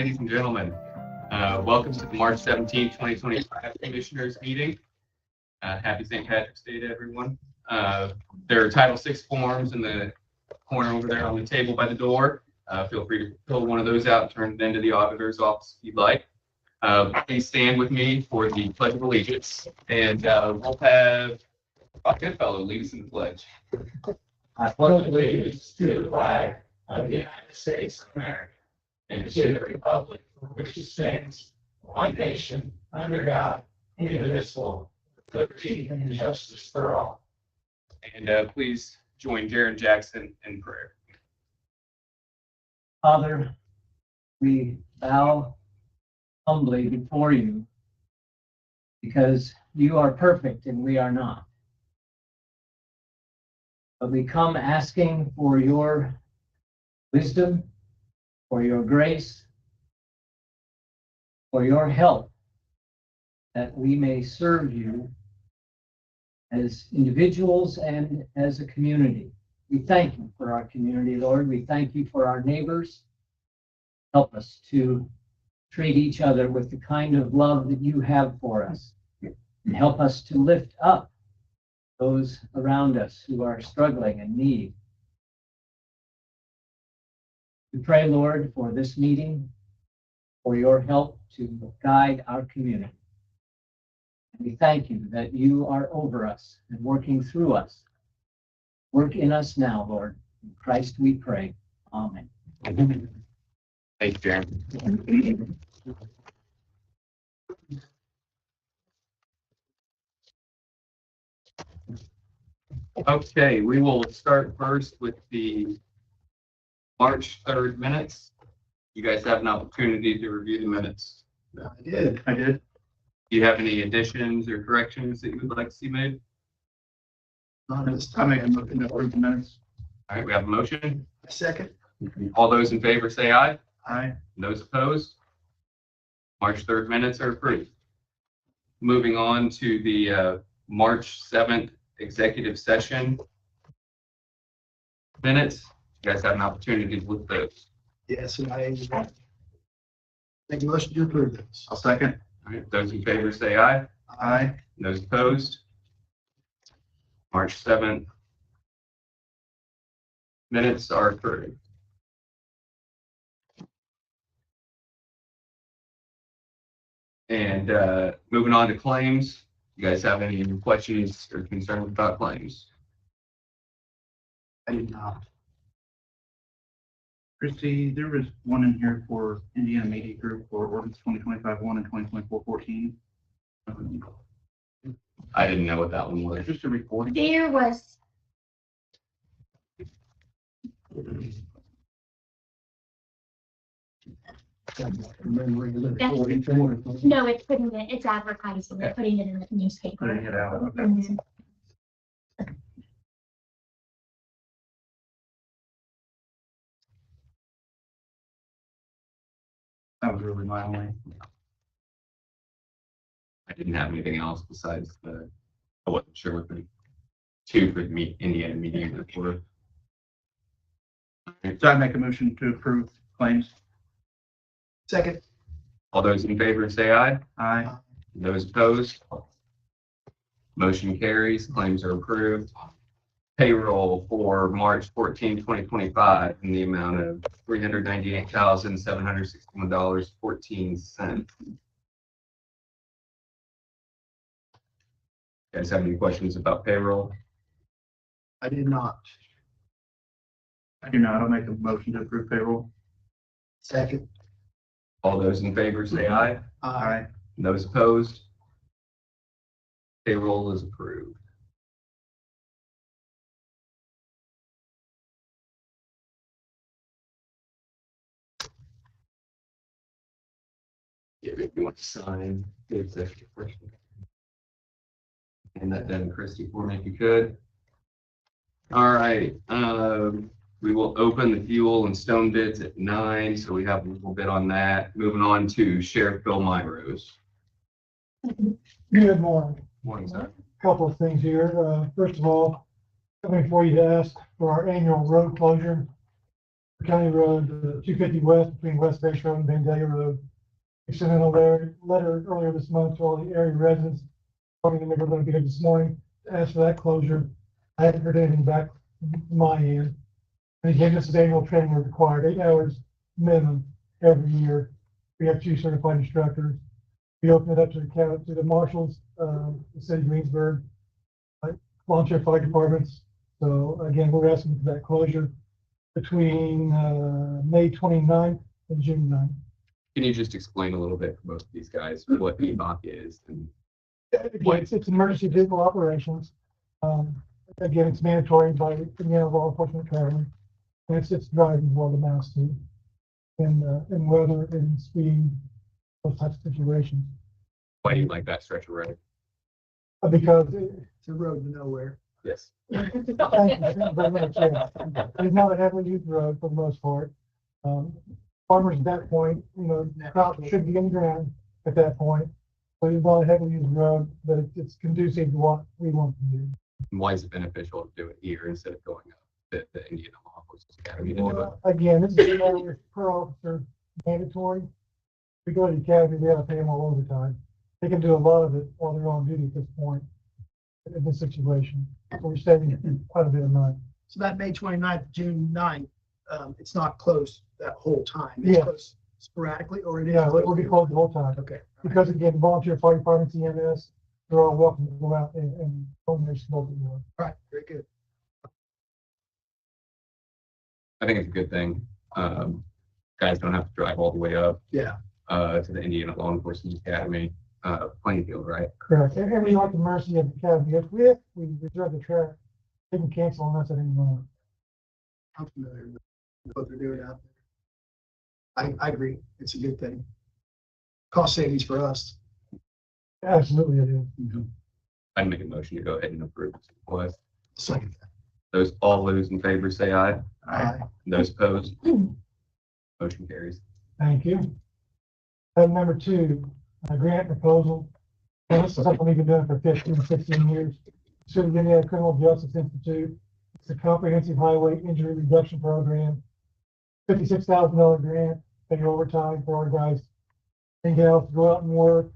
Ladies and gentlemen, welcome to the March 17, 2025 Commissioners Meeting. Happy St. Patrick's Day to everyone. There are Title VI forms in the corner over there on the table by the door. Feel free to fill one of those out and turn it into the auditor's office if you'd like. Please stand with me for the Pledge of Allegiance. And we'll have Rock Goodfellow lead us in the pledge. I pledge allegiance to the flag of the United States of America and to the republic for which it stands, one nation, under God, indivisible, with liberty and justice for all. And please join Jaron Jackson in prayer. Father, we bow humbly before you because you are perfect and we are not. But we come asking for your wisdom, for your grace, for your help, that we may serve you as individuals and as a community. We thank you for our community, Lord. We thank you for our neighbors. Help us to treat each other with the kind of love that you have for us, and help us to lift up those around us who are struggling and need. We pray, Lord, for this meeting, for your help to guide our community. And we thank you that you are over us and working through us. Work in us now, Lord. In Christ we pray. Amen. Thank you, Jaron. Okay, we will start first with the March 3rd minutes. You guys have an opportunity to review the minutes. I did. Do you have any additions or corrections that you would like to see made? Not at this time. I'm looking at the minutes. All right, we have a motion. A second. All those in favor say aye. Aye. Those opposed? March 3rd minutes are approved. Moving on to the March 7th executive session minutes. You guys have an opportunity to look at those. Yes, and I make a motion to approve this. I'll second. All right, those in favor say aye. Aye. Those opposed? March 7th minutes are approved. And moving on to claims. You guys have any questions or concerns about claims? I did not. Christie, there was one in here for Indiana Media Group for ordinance 2025-1 and 2024-14. I didn't know what that one was. Just a recording. There was, no, it's putting it, it's advertising, they're putting it in the newspaper. Putting it out. Okay. Mhm. That was really my only. I didn't have anything else besides I wasn't sure what the two for the Indiana Media Group were. So I make a motion to approve claims. Second. All those in favor say aye. Aye. Those opposed? Motion carries. Claims are approved. Payroll for March 14, 2025 in the amount of $398,761.14. Guys have any questions about payroll? I did not. I do not. I'll make a motion to approve payroll. Second. All those in favor say aye. Aye. Those opposed? Payroll is approved. Yeah, if you want to sign the executive portion. And that done, Christie, for me if you could. All right, we will open the fuel and stone bids at 9, so we have a little bit on that. Moving on to Sheriff Bill Myros. Good morning. Morning, sir. Couple of things here. First of all, coming for you to ask for our annual road closure. County Road 250 West between West Base Road and Vandalia Road. We sent in a letter earlier this month to all the area residents, probably never going to be here this morning, to ask for that closure. I haven't heard anything back from my end. And again, this is annual training required, 8 hours minimum every year. We have 2 certified instructors. We open it up to the county, to the marshals, the city of Greensburg, volunteer fire departments. So again, we're asking for that closure between May 29th and June 9th. Can you just explain a little bit for both of these guys what EVOC is? And Again, it's emergency vehicle operations. Again, it's mandatory by Indiana law enforcement training. And it's driving while the mask to, and weather and speed, those types of situations. why do you like that stretch of road? Because It's a road to nowhere. Yes. thank you very much, yeah. It's not a heavily used road for the most part. Farmers at that point, crops should be in the ground at that point. So it's not a heavily used road, but it's conducive to what we want to do. And why is it beneficial to do it here instead of going up to the Indiana Law Enforcement Academy to do it? Again, this is per officer mandatory. We go to the academy, we have to pay them all overtime. They can do a lot of it while they're on duty at this point in this situation. So we're saving quite a bit of money. So that May 29th, June 9th, it's not closed that whole time. It's Yeah. closed sporadically, or it is? Yeah, we'll be closed the whole time. Okay. all right. Because again, volunteer fire departments, EMS, they're all welcome to go out and own their smoke. All right, very good. I think it's a good thing. Guys don't have to drive all the way up Yeah. To the Indiana Law Enforcement Academy, Plainfield, right? Correct. And we like the mercy of the academy. If we reserve the track, they can cancel on us at any moment. I'm familiar with what they're doing out there. I agree. It's a good thing. Cost savings for us. Absolutely it is. I'd make a motion to go ahead and approve this request. Second. All those in favor say aye. Aye. Those opposed? Motion carries. Thank you. Item number 2, a grant proposal. And this is something we've been doing for 15, 16 years. City of Indiana Criminal Justice Institute. It's a comprehensive highway injury reduction program. $56,000 grant, pay overtime for our guys and gals to go out and work.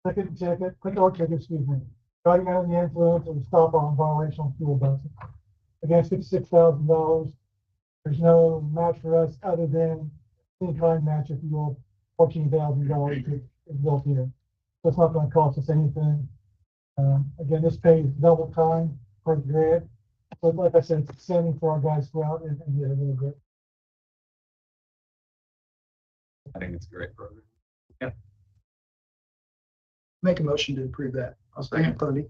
Ticket, excuse me. Driving under the influence of a stop on violation on fuel buses. Again, $56,000. There's no match for us other than any kind match, if you will, $14,000 is built in. So it's not going to cost us anything. Again, this pays double time for the grant. But like I said, it's extending for our guys to go out and get a little bit. I think it's a great program. Make a motion to approve that. I'll second Cody.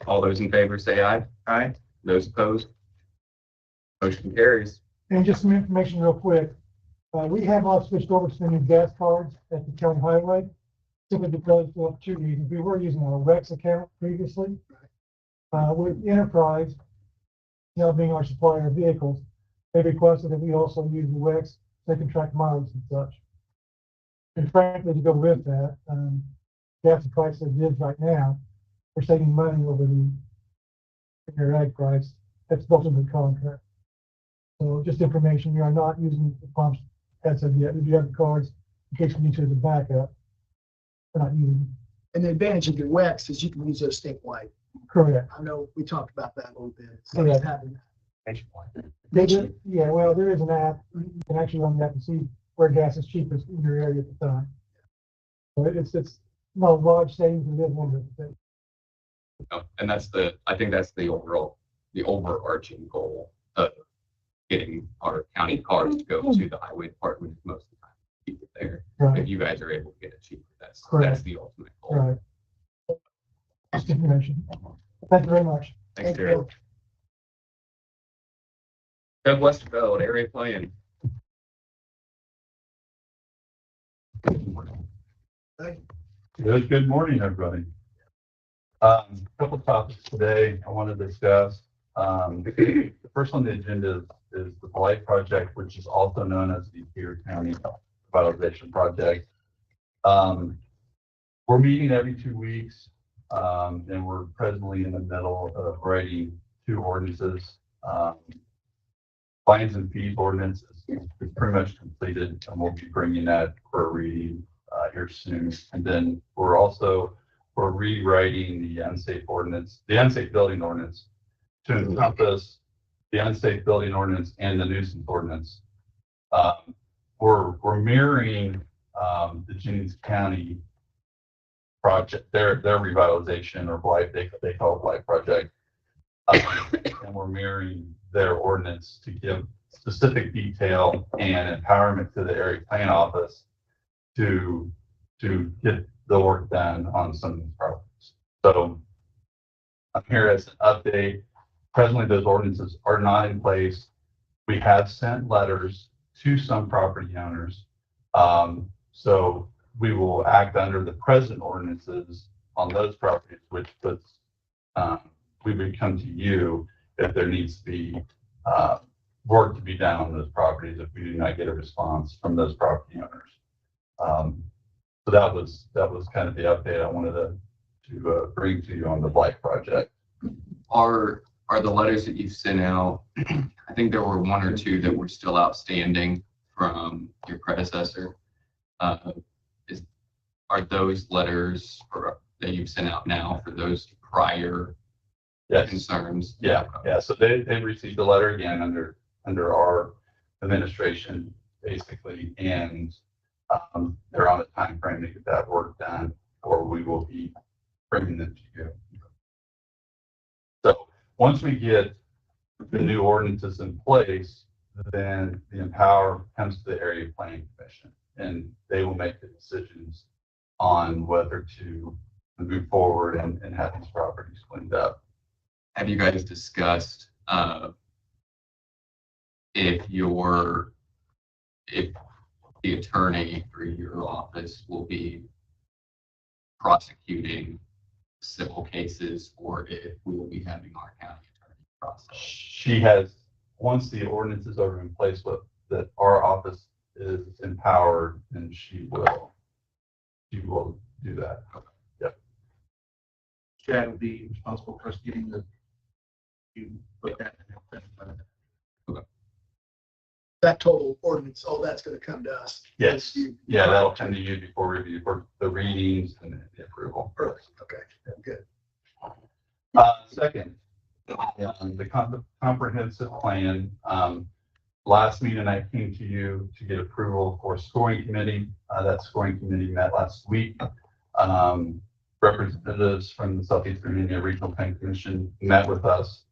All those in favor say aye. Aye. Those opposed? Motion carries. And just some information real quick. We have all switched over to the new gas cards at the county highway. Simply because of 2 reasons. We were using our Rex account previously. With Enterprise, being our supplier of vehicles, they requested that we also use the Rex so they can track mileage and such. And frankly, to go with that, gas price as it is right now, we're saving money over the ag price that's built into the contract. So just information, we are not using the pumps as of yet. We do have the cards in case we need to as a backup. We're not using them. And the advantage of your WEX is you can use those statewide. Correct. I know we talked about that a little bit. So Correct. having Yeah, well, there is an app. You can actually run the app and see where gas is cheapest in your area at the time. So it's not a large savings, it is one of the things. And I think that's the overarching goal of getting our county cars to go to the highway department most of the time. Keep it there. Right, If you guys are able to get it cheaper, that's Correct. the ultimate goal. right. Just information. Thank you very much. Thanks, Thank Derek. you. Doug Westerfeld, area plan. Good morning, everybody. Couple topics today I want to discuss. The first on the agenda is the Blight Project, which is also known as the Decatur County Revitalization Project. We're meeting every 2 weeks, and we're presently in the middle of writing 2 ordinances. fines and fees ordinance is pretty much completed, and we'll be bringing that for a reading here soon. And then we're rewriting the unsafe ordinance, the unsafe building ordinance, to encompass the unsafe building ordinance and the nuisance ordinance. We're mirroring the Jennings County project, their revitalization or blight, they call it blight project. And we're mirroring their ordinance to give specific detail and empowerment to the area plan office to get the work done on some of these properties. So I'm here as an update. Presently, those ordinances are not in place. We have sent letters to some property owners. So we will act under the present ordinances on those properties, which puts, we would come to you if there needs to be work to be done on those properties if we do not get a response from those property owners. So that was kind of the update I wanted to bring to you on the blight project. Are the letters that you've sent out, I think there were one or two that were still outstanding from your predecessor. Are those letters that you've sent out now for those prior concerns? Yeah. So they received a letter again under our administration, basically, and they're on a time frame to get that work done, or we will be bringing them to you. So once we get the new ordinances in place, then the empower comes to the area planning commission, and they will make the decisions on whether to move forward and have these properties cleaned up. Have you guys discussed if the attorney for your office will be prosecuting civil cases, or if we will be having our county attorney process? She has, once the ordinances are in place, that our office is empowered, and she will do that. Yep. Chad will be responsible for us getting you put that in. That total ordinance, all that's gonna come to us. Yes. Yeah, that'll come to you before review for the readings and the approval. Perfect, okay, good. Second, the comprehensive plan. Last meeting, I came to you to get approval for scoring committee. That scoring committee met last week. Representatives from the Southeastern Indiana Regional Planning Commission met with us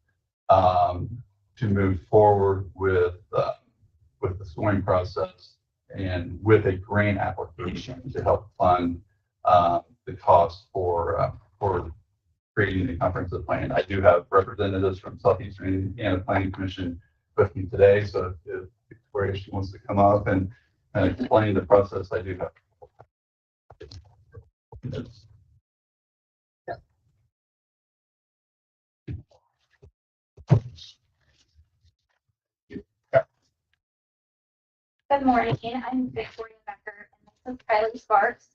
to move forward with the scoring process and with a grant application to help fund the cost for creating the comprehensive plan. I do have representatives from Southeastern Indiana Planning Commission with me today, so if Victoria wants to come up and explain the process, I do have. Good morning, I'm Victoria Becker, and this is Kylie Sparks.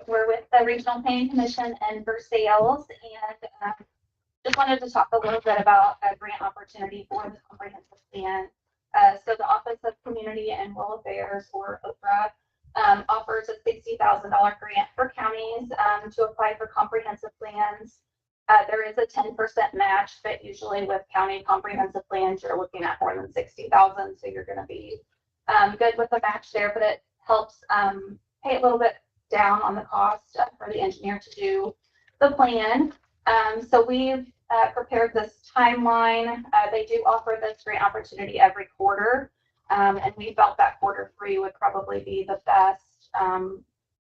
We're with the Regional Planning Commission and Versailles, and just wanted to talk a little bit about a grant opportunity for the comprehensive plan. So the Office of Community and Rural Affairs, or OCRA, offers a $60,000 grant for counties to apply for comprehensive plans. There is a 10% match, but usually with county comprehensive plans, you're looking at more than $60,000, so you're going to be good with the match there, but it helps pay a little bit down on the cost for the engineer to do the plan. So we've prepared this timeline. They do offer this grant opportunity every quarter, and we felt that Q3 would probably be the best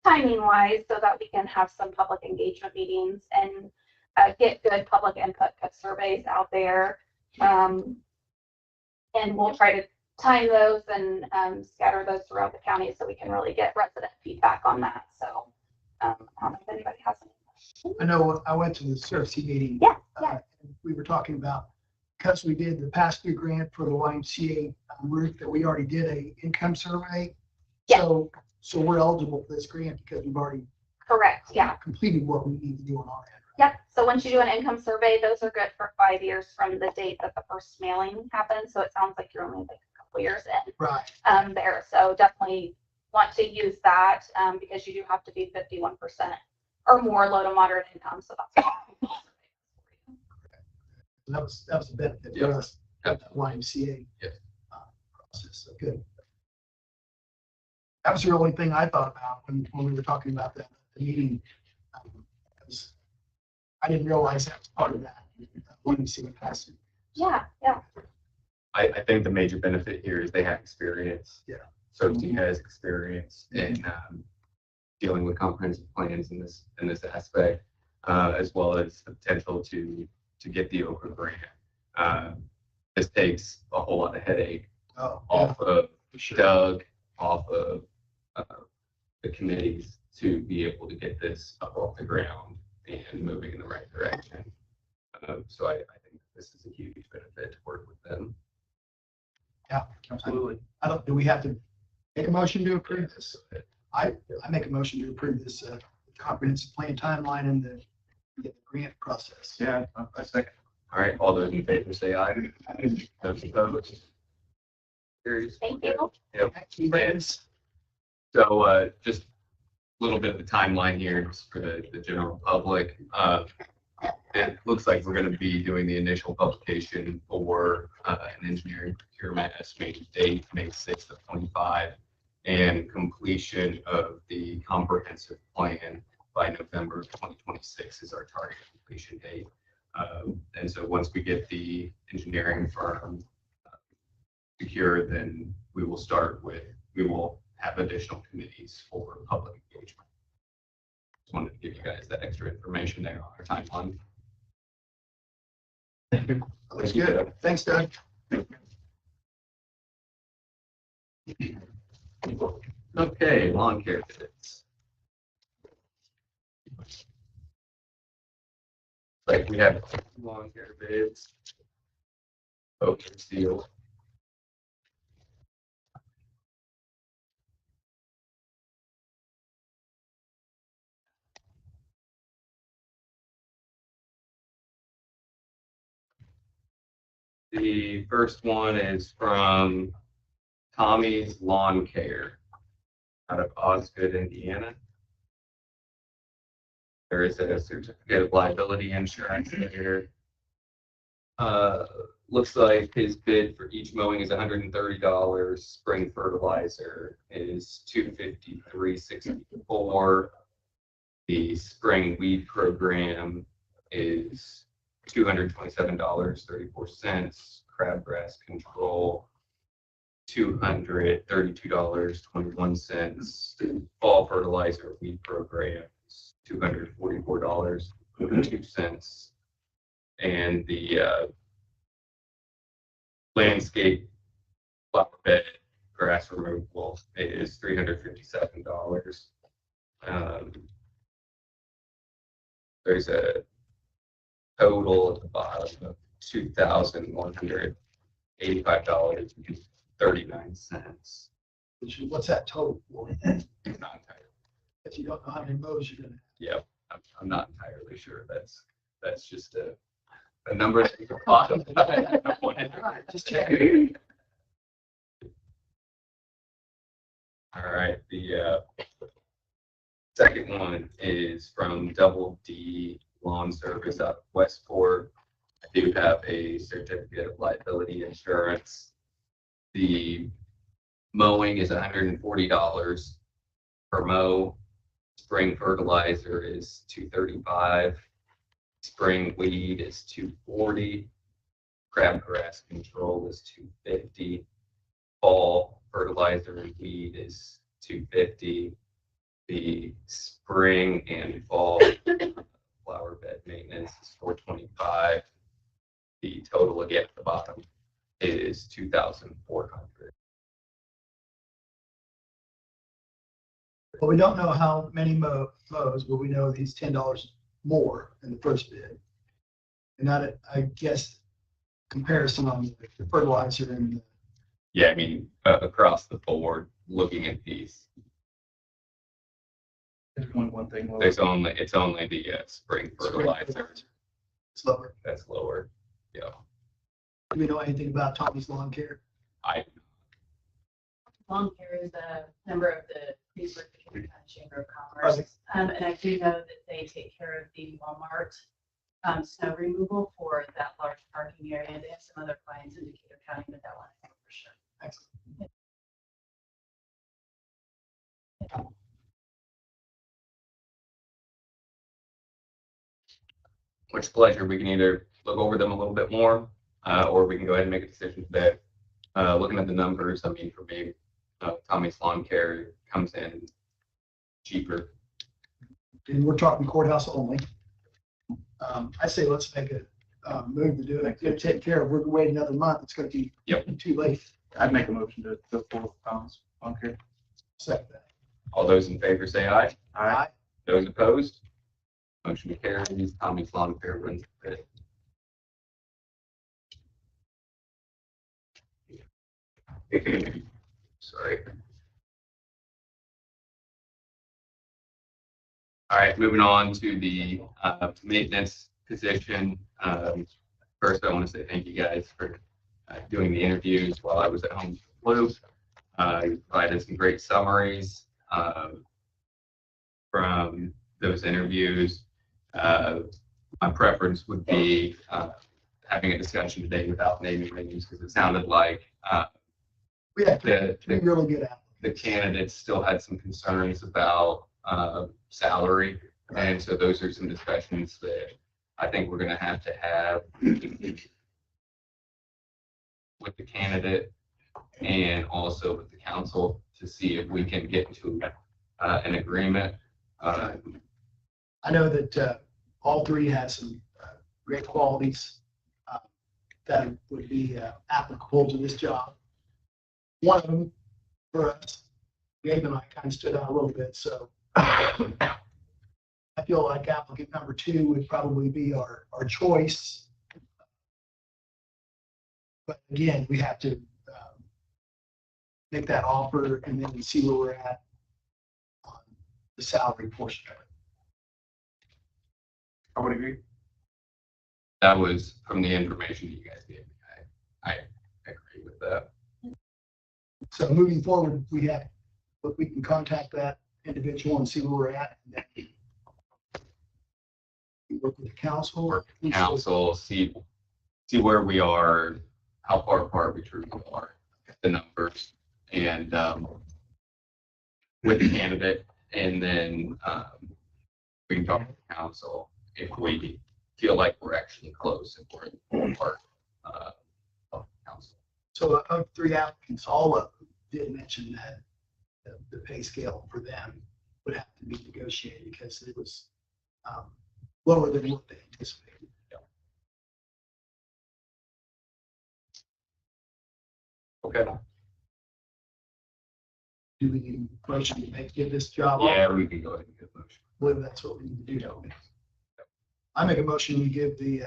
timing wise, so that we can have some public engagement meetings and get good public input surveys out there. And we'll try to time those and scatter those throughout the county so we can really get resident feedback on that. So I don't know if anybody has any questions. I know I went to the CRC meeting. Yeah. We were talking about, because we did the pass-through grant for the YMCA route, that we already did a income survey. Yeah. So we're eligible for this grant because we've already Correct. Yeah. completed what we need to do on our end. Yep. So once you do an income survey, those are good for 5 years from the date that the first mailing happened. So it sounds like you're only like a couple years in. Right. There. So definitely want to use that, because you do have to be 51% or more low to moderate income. So that's That was a benefit Yeah. for us, at that YMCA. Yeah. Process, so good. That was the only thing I thought about when we were talking about the meeting. Because I didn't realize that was part of that YMCA passing. yeah. I think the major benefit here is they have experience. Yeah. Sophie has experience in dealing with comprehensive plans in this aspect, as well as the potential to get the Oprah grant. This takes a whole lot of headache Oh, off of for sure. Doug, off of the committees to be able to get this up off the ground and moving in the right direction. So I think this is a huge benefit to work with them. Yeah, absolutely. Do we have to make a motion to approve this? I make a motion to approve this comprehensive plan timeline and the grant process. Yeah, I second. All right, all those in favor say aye. Those opposed? Carries. Thank you. Yep. So just a little bit of the timeline here just for the general public. It looks like we're going to be doing the initial publication for an engineering procurement estimated date, May 6th of 25, and completion of the comprehensive plan by November of 2026 is our target completion date. And so once we get the engineering firm secure, then we will have additional committees for public engagement. Just wanted to give you guys that extra information there on our timeline. Thank you. Looks good. Thanks, Doug. Okay, lawn care bids. Like we have lawn care bids. Open seal. The first one is from Tommy's Lawn Care out of Osgood, Indiana. There is a certificate of liability insurance here. Looks like his bid for each mowing is $130. Spring fertilizer is $253.64. The spring weed program is $227.34. Crabgrass control, $232.21. Fall fertilizer weed program is $244.02. And the landscape flower bed grass removal is $357. There's a total at the bottom of $2,185.39. What's that total? Not entirely. If you don't know how many mows you're gonna. Yep, I'm not entirely sure. That's just a number at the bottom. All right, just checking. All right, the second one is from Double D Lawn Service out of Westport. I do have a certificate of liability insurance. The mowing is $140 per mow. Spring fertilizer is $235. Spring weed is $240. Crabgrass control is $250. Fall fertilizer and weed is $250. The spring and fall flower bed maintenance is $425. The total again at the bottom is $2,400. Well, we don't know how many mows, but we know he's $10 more than the first bid. And that, I guess, comparison on the fertilizer and Yeah, I mean, across the board, looking at these, There's one thing. it's only the spring fertilizer it's lower. that's lower. Yeah, Do we know anything about Tommy's Lawn Care? I Long hair is a member of the Decatur County Chamber of Commerce. And I do know that they take care of the Walmart snow removal for that large parking area. They have some other clients in Decatur County, but that one I know for sure. Excellent. Which pleasure, we can either look over them a little bit more, or we can go ahead and make a decision today. Looking at the numbers, I mean, for me, Tommy's Lawn Care comes in cheaper. And we're talking courthouse only. I say let's make a move to do it. Go take care of. We're gonna wait another month. It's gonna be too late. I'd make a motion to go forward with Tom's Lawn Care. Second that. All those in favor say aye. Aye. Those opposed? Motion carries. Tommy's Lawn Care wins the bid. Sorry. All right, moving on to the maintenance position. First, I want to say thank you guys for doing the interviews while I was at home with the flu. You provided some great summaries from those interviews. My preference would be having a discussion today without naming names because it sounded like We had the really good at the candidates still had some concerns about salary. And so those are some discussions that I think we're going to have with the candidate and also with the council to see if we can get to an agreement. I know that all three have some great qualities that would be applicable to this job. One of them, for us, Gabe and I kind of stood out a little bit, so I feel like applicant number 2 would probably be our choice. But again, we have to make that offer and then see where we're at on the salary portion of it. I would agree. That was from the information you guys gave me. I agree with that. So moving forward, we can contact that individual and see where we're at. And then we work with the council. Work with council, see where we are, how far apart we truly are, the numbers, and with the candidate, and then we can talk to the council if we feel like we're actually close and we're in the part of the council. So of 3 applicants, all of them did mention that the pay scale for them would have to be negotiated because it was lower than what they anticipated. Okay. Do we need a motion to give this job? Yeah, offer? we can go ahead and get a motion. I believe that's what we need to do. I make a motion to give the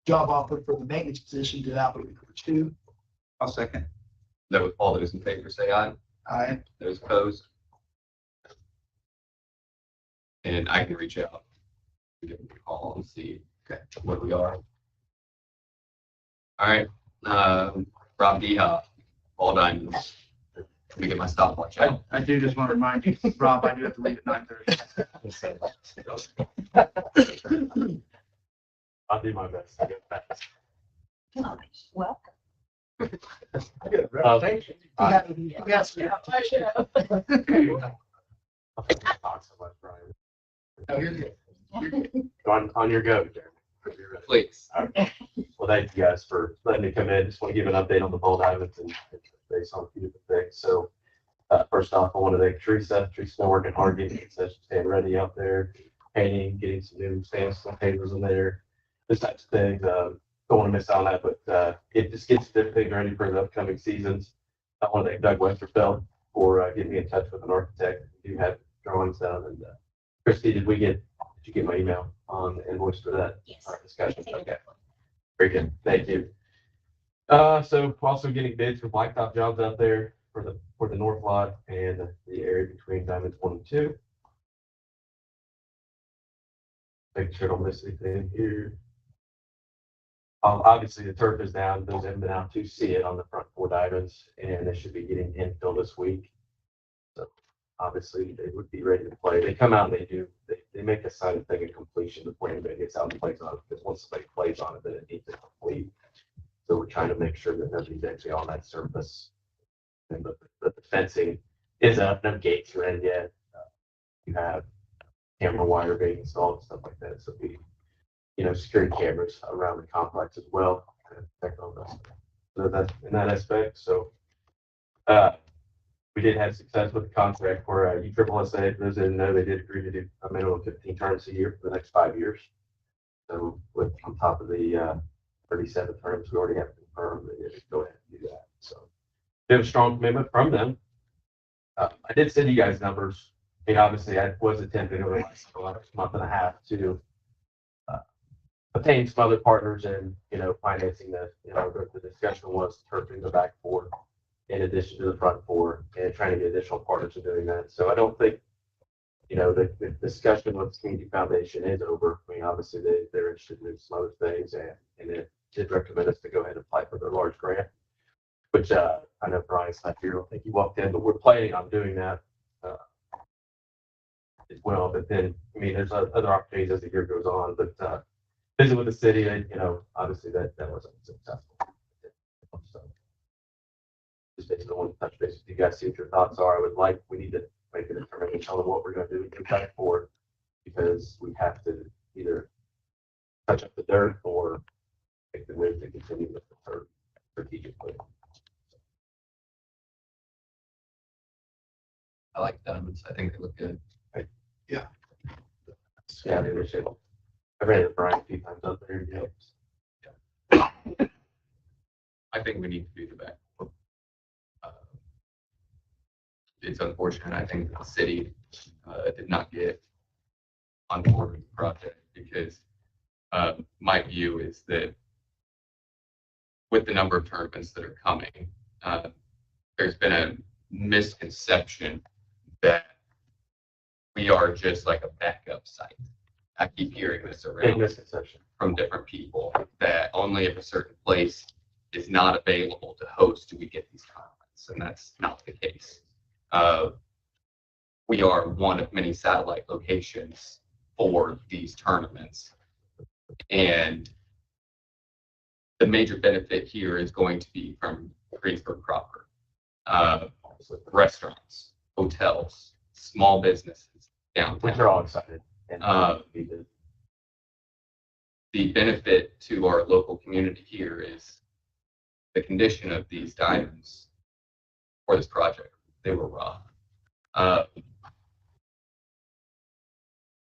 job offer for the maintenance position to applicant number 2. I'll second. All those in favor say aye. Aye. Those opposed? And I can reach out, give them a call and see where we are. All right, Rob D. All done. Let me get my stopwatch out. I do just want to remind you, Rob, I do have to leave at 9:30. I'll do my best. I get back. Welcome. Thank you. Yes. No, you're good. On your go, Jeremy. Please. Well, thank you guys for letting me come in. Just want to give an update on the Bold Islands and based on a few different things. So first off, I want to thank Teresa. Teresa's been working hard getting the concession stand ready out there, painting, getting some new sandstone pavers in there, this types of things. Don't want to miss out on that, but it just gets everything ready for the upcoming seasons. I want to thank Doug Westerfeld for getting me in touch with an architect. We do have drawings done. And Christy, did you get my email on the invoice for that? Yes. Discussion? Okay. Very good. Thank you. So also getting bids for blacktop jobs out there for the north lot and the area between Diamonds 1 and 2. Making sure I don't miss anything here. Obviously, the turf is down. Those haven't been out to see it on the front 4 diamonds, and they should be getting infill this week. So obviously, they would be ready to play. They come out and they make a sign of thing of completion before anybody gets out and plays on it, because once somebody plays on it, then it needs to complete. So we're trying to make sure that nobody's actually on that surface. And the fencing is up, no gates are in yet. You have camera wire being installed and stuff like that. So security cameras around the complex as well. To protect all those. So that's in that aspect. So we did have success with the contract for USSSA. For those that didn't know, they did agree to do a minimum of 15 tournaments a year for the next 5 years. So with on top of the 37 tournaments we already have confirmed, they did go ahead and do that. So we have a strong commitment from them. I did send you guys numbers. I mean, obviously, I was attempting over the last month and a half to obtain some other partners and, financing this. The discussion was turfing the back 4 in addition to the front 4 and trying to get additional partners in doing that. So I don't think, the discussion with the Community Foundation is over. I mean, obviously, they're interested in some other things and it did recommend us to go ahead and apply for their large grant, which I know Brian's not here. I don't think he walked in, but we're planning on doing that as well. But then, I mean, there's other opportunities as the year goes on, but visit with the city, obviously that wasn't successful. So just basically want to touch base with you guys, see what your thoughts are. We need to make a determination on what we're going to do with Impact 4, because we have to either touch up the dirt or make the move to continue with the turf strategically. I like diamonds. I think they look good. Yeah. Yeah, they should. I've ran into Brian a few times up there. Yeah. I think we need to do the back. It's unfortunate. I think the city did not get on board with the project because my view is that with the number of tournaments that are coming, there's been a misconception that we are just like a backup site. I keep hearing this Big around misconception. from different people that only if a certain place is not available to host do we get these tournaments, and that's not the case. We are one of many satellite locations for these tournaments, and the major benefit here is going to be from Greensburg proper. Restaurants, hotels, small businesses downtown. Which are all excited. And the benefit to our local community here is the condition of these diamonds for this project. They were rough.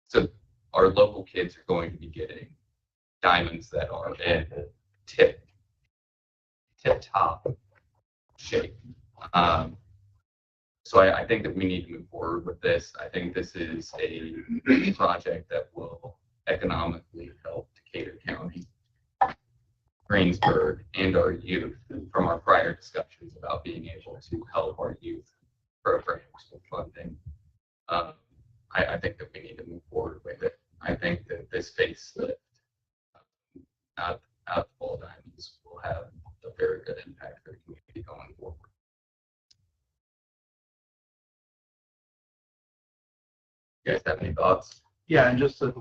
So our local kids are going to be getting diamonds that are in tip top shape. So I think that we need to move forward with this. I think this is a project that will economically help Decatur County, Greensburg, and our youth from our prior discussions about being able to help our youth programs with funding. I think that we need to move forward with it. I think that this facelift out of Ball Diamonds will have a very good impact for the community going forward. You guys have any thoughts? Yeah, and just so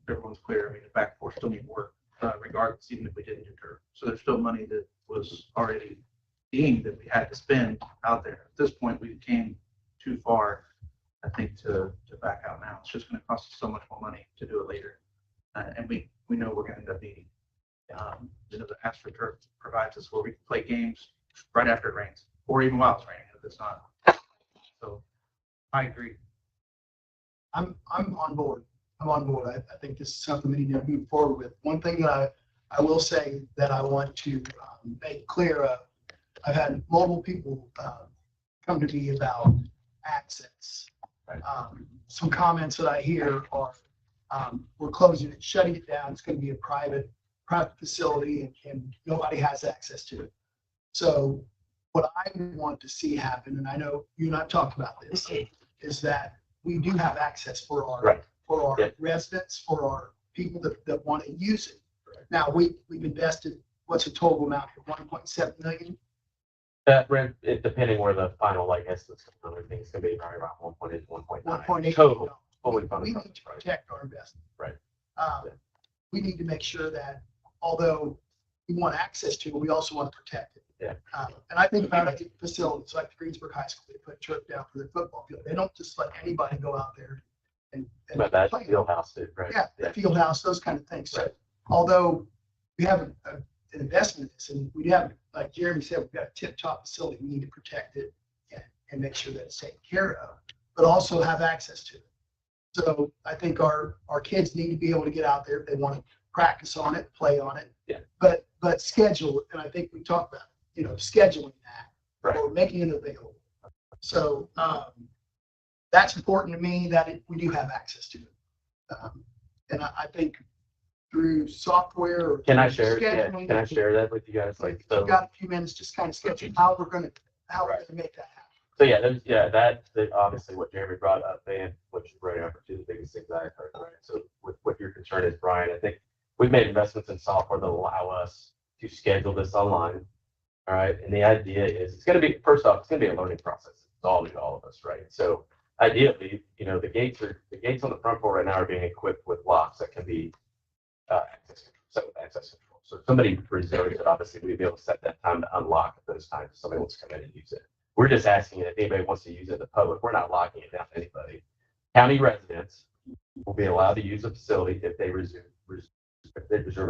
everyone's clear, I mean, the back 4 still need work, regardless, even if we didn't do turf. So there's still money that was already deemed that we had to spend out there. At this point, we came too far, I think, to back out now. It's just going to cost us so much more money to do it later. And we know we're going to end up needing. The AstroTurf provides us where we can play games right after it rains, or even while it's raining if it's not. So I agree. I'm on board. I think this is something we need to move forward with. One thing that I will say that I want to make clear, I've had multiple people come to me about access. Some comments that I hear are, we're closing it, shutting it down. It's going to be a private facility and nobody has access to it. So what I want to see happen, and I know you and I've talked about this, is that we do have access for our residents, for our people that want to use it. Now, we've invested, what's the total amount here, 1.7 million? Depending where the final, like, estimates and everything's gonna be right around 1.8, 1.9. 1.8 Total, fully We funded. need to protect our investment. Right. We need to make sure that although we want access to it, we also want to protect it. Yeah. And I think about it, facilities like the Greensburg High School, they put turf down for their football field. They don't just let anybody go out there and But that play. field house too, right? Yeah, the field house, those kind of things. So although we have an investment in this, and we have, like Jeremy said, we've got a tip-top facility, we need to protect it and make sure that it's taken care of, but also have access to it. So I think our kids need to be able to get out there if they want to practice on it, play on it. Yeah. But schedule, and I think we talked about, scheduling that Right. or making it available. So that's important to me that we do have access to it. And I think through software or. Can I share, scheduling, can I share that with you guys? If Like, you've so, got a few minutes, just kind of sketching how we're gonna make that happen. so yeah, that obviously what Jeremy brought up and what you brought up are two of the biggest things I've heard. Right? So with what your concern is, Brian, I think we've made investments in software that allow us to schedule this online. All right. And the idea is it's going to be, first off, it's going to be a learning process. It's all new to all of us. Right. So ideally, the gates on the front door right now are being equipped with locks that can be access control. So if somebody reserves it, obviously we'd be able to set that time to unlock at those times if somebody wants to come in and use it. We're just asking if anybody wants to use it in the public. We're not locking it down to anybody. County residents will be allowed to use the facility if they reserve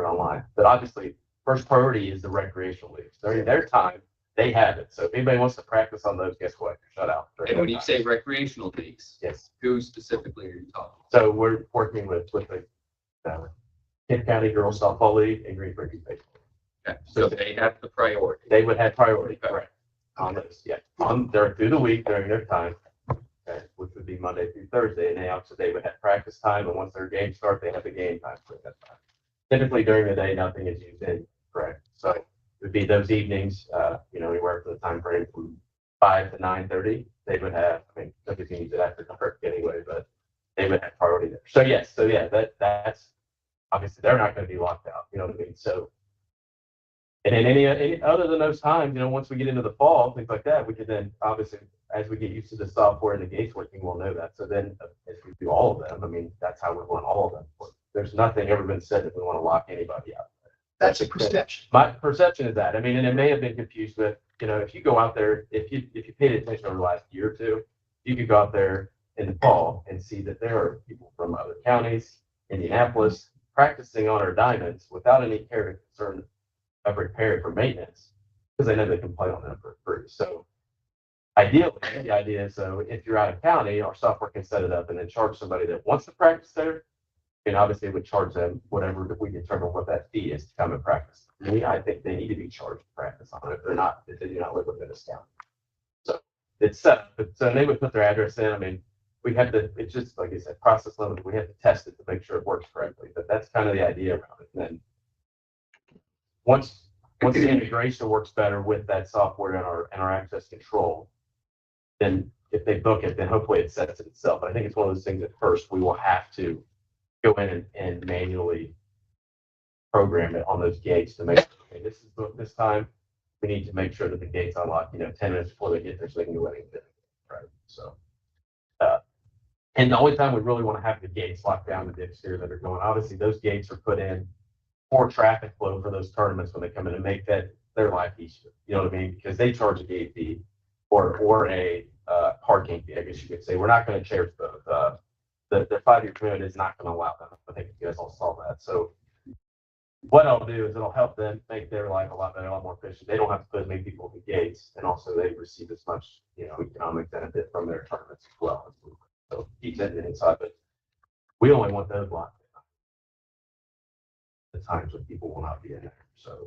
it online. But obviously, first priority is the recreational leagues. During their time, they have it. So if anybody wants to practice on those, guess what? You're shut out. And when you say recreational leagues, yes, who specifically are you talking? so we're working with the Decatur County Girls Softball League and Greensburg Youth Baseball. Okay. So they have the priority. They would have priority, correct, on those, yeah. They're through the week during their time, okay, which would be Monday through Thursday, and they would have practice time, and once their games start, they have the game time for that time. Typically during the day, nothing is used in, correct? So it would be those evenings, anywhere from the time frame from 5 to 9:30, they would have, nobody can use it after dark anyway, but they would have priority there. So yes, that's obviously they're not going to be locked out, you know what I mean? So, and in any other than those times, once we get into the fall, things like that, we could then obviously, as we get used to the software and the gates working, we'll know that. So then if we do all of them, that's how we want all of them. There's nothing ever been said that we want to lock anybody out. That's a perception. My perception is that, and it may have been confused with, if you go out there, if you paid attention over the last year or two, you could go out there in the fall and see that there are people from other counties, Indianapolis, practicing on our diamonds without any care or concern of repair for maintenance, because they know they can play on them for free. So ideally, the idea is, so if you're out of county, our software can set it up and then charge somebody that wants to practice there. And obviously it would charge them whatever that we determine what that fee is to come and practice. I think they need to be charged to practice on it if they do not live within this county. So it's set up, so they would put their address in. We have to, it's just like I said, process limited. We have to test it to make sure it works correctly. But that's kind of the idea around it. And then once the integration works better with that software and our access control, then if they book it, then hopefully it sets it itself. But I think it's one of those things at first we will have to go in and manually program it on those gates to make sure, okay, this is booked this time. We need to make sure that the gates unlock, 10 minutes before they get there so they can go in and get it. Right. So, and the only time we really want to have the gates locked down to the exterior that are going, obviously those gates are put in for traffic flow for those tournaments when they come in and make that their life easier. You know what I mean? Because they charge a gate fee or a parking fee, I guess you could say. We're not going to charge both. The 5-year commitment is not going to allow them. I think you guys all saw that. So what I'll do is it'll help them make their life a lot better, a lot more efficient. They don't have to put as many people at the gates, and also they receive as much, economic benefit from their tournaments as well. So keep that inside, but we only want those locked in the times when people will not be in there. So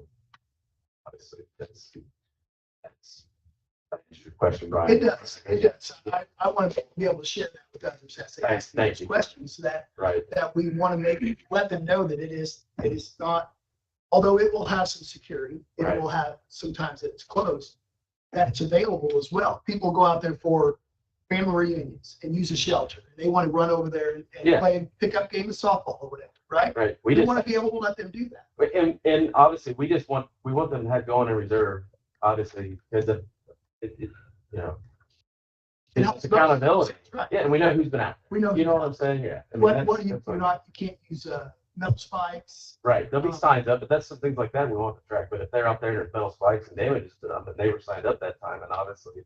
obviously that's your question, Brian. It does. I want to be able to share that with others as they ask Thank these you. questions that Right. we want to let them know that it is not, although it will have some security, it will have sometimes that it's closed, that it's available as well. People go out there for family reunions and use a shelter. They want to run over there and play and pick up game of softball or whatever, right? Right. We just want to be able to let them do that. and obviously we want them to have go on in reserve, obviously, because of it you know, It it's helps accountability. Right. Yeah, and we know who's been out. We know. You know what I'm saying? Yeah. I mean, What that's- do you, that's you're fine. not, you can't use, metal spikes. Right, there'll be signs up, but that's some things like that we want to track. But if they're out there and there's metal spikes and damages to them, and they were signed up that time, and obviously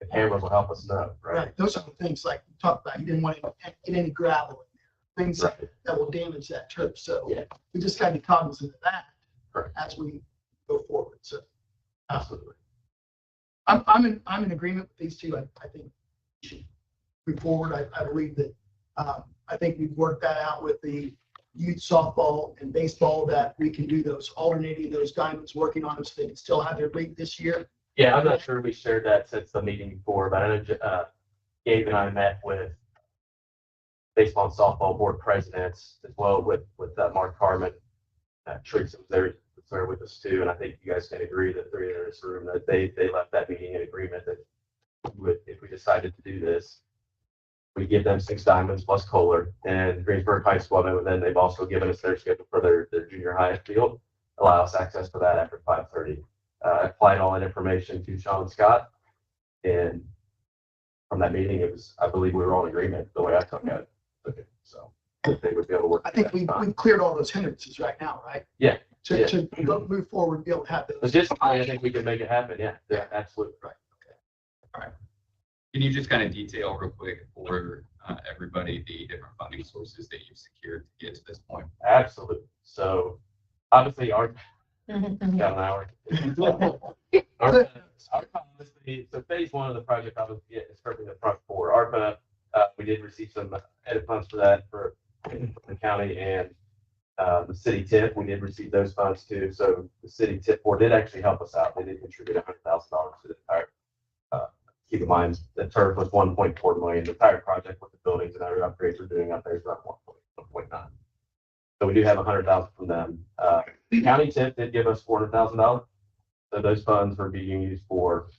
the cameras will help us know, right? Right, those are the things like you talked about, you didn't want to get any gravel in there, things Right. that will damage that turf, so Yeah. we just gotta be cognizant of that. Correct. As we go forward, so. Absolutely. I'm in agreement with these two, I think we should move forward, I believe that, I think we've worked that out with the youth softball and baseball, that we can do those alternating those diamonds, working on them so they can still have their league this year. Yeah, I'm not sure we shared that since the meeting before, but I know Gabe and I met with baseball and softball board presidents as well with Mark Carmen. Teresa was there with us too, and I think you guys can agree, that three in this room, that they left that meeting in agreement that if we decided to do this, we give them 6 diamonds plus Kohler, and Greensburg High School, and then they've also given us their schedule for their junior high field, allow us access for that after 5:30. I applied all that information to Sean Scott, and from that meeting, I believe we were all in agreement the way I took it. Okay, so they would be able to work. I think we've cleared all those hindrances right now, right? Yeah. To move forward, and be able to have those. Logistically, I think we can make it happen. Yeah, absolutely. Right. Can you just kind of detail real quick for everybody the different funding sources that you've secured to get to this point? Absolutely. So obviously got an hour. Our policy, so phase 1 of the project obviously is currently the front for ARPA. We did receive some edit funds for that for the county and the city TIP. We did receive those funds too. So the city TIP board did actually help us out. They did contribute $100,000 to the entire. Keep in mind, the turf was 1.4 million. The entire project with the buildings and other upgrades we're doing out there is around 1.9. So we do have 100,000 from them. County TIP did give us $400,000. So those funds were being used for,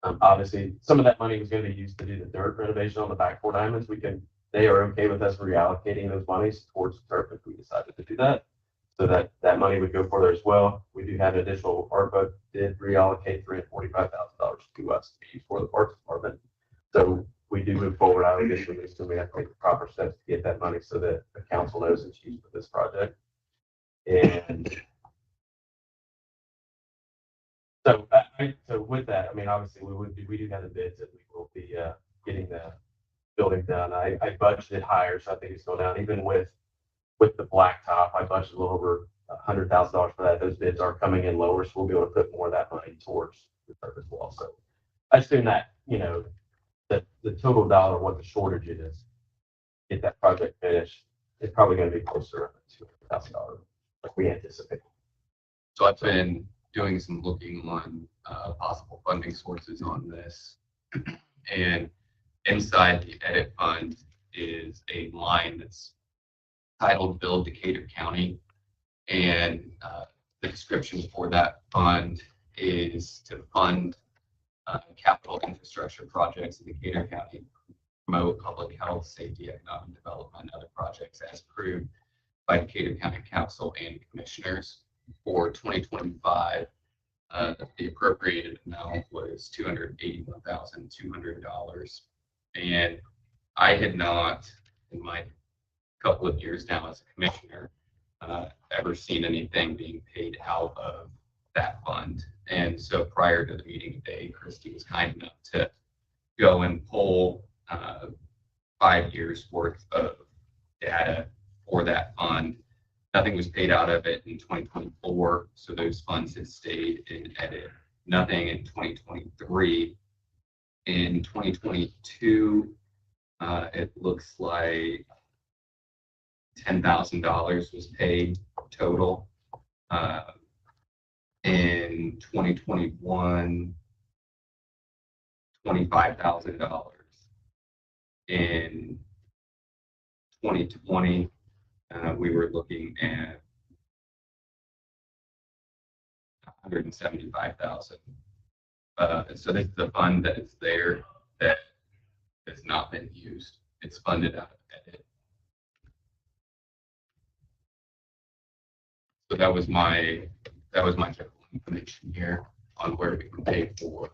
obviously, some of that money was going to be used to do the dirt renovation on the back 4 diamonds. They are okay with us reallocating those monies towards the turf if we decided to do that. So that money would go for there as well. We do have additional ARPA did reallocate $345,000 to us to use for the parks department. So we do move forward. I would assume we have to take the proper steps to get that money so that the council knows it's used for this project. And so, so with that, I mean, obviously we do have the bids that we will be getting the building done. I budgeted higher, so I think it's going down. Even with the blacktop, I budgeted a little over $100,000 for that. Those bids are coming in lower, so we'll be able to put more of that money towards the turf as well. So I assume that, that the total dollar, what the shortage is, get that project finished, is probably going to be closer to $200,000, like we anticipate. So I've been doing some looking on possible funding sources on this. And inside the edit fund is a line that's titled Build Decatur County. And the description for that fund is to fund capital infrastructure projects in Decatur County, promote public health, safety, economic development, and other projects as approved by Decatur County Council and commissioners. For 2025, the appropriated amount was $281,200. And I had not, in my couple of years now as a commissioner, ever seen anything being paid out of that fund. And so prior to the meeting today, Christy was kind enough to go and pull 5 years worth of data for that fund. Nothing was paid out of it in 2024, so those funds have stayed in edit. Nothing in 2023. In 2022, it looks like $10,000 was paid total. In 2021, $25,000. In 2020, we were looking at 175,000. So this is the fund that is there that has not been used. It's funded out of edit. So that was my general information here on where we can pay for,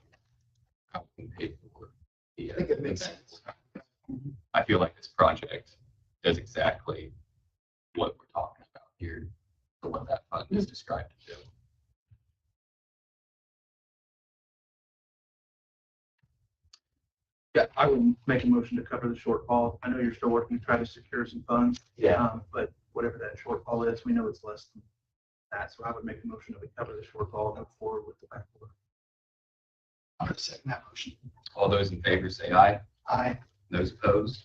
how we can pay for the. I think it makes sense. I feel like this project does exactly what we're talking about here, for what that fund is described to do. Yeah, I would make a motion to cover the shortfall. I know you're still working to try to secure some funds. But whatever that shortfall is, we know it's less than that. So I would make a motion that we cover the shortfall and move forward with the backboard. I'm gonna second that motion. All those in favor say aye. Aye. Those opposed?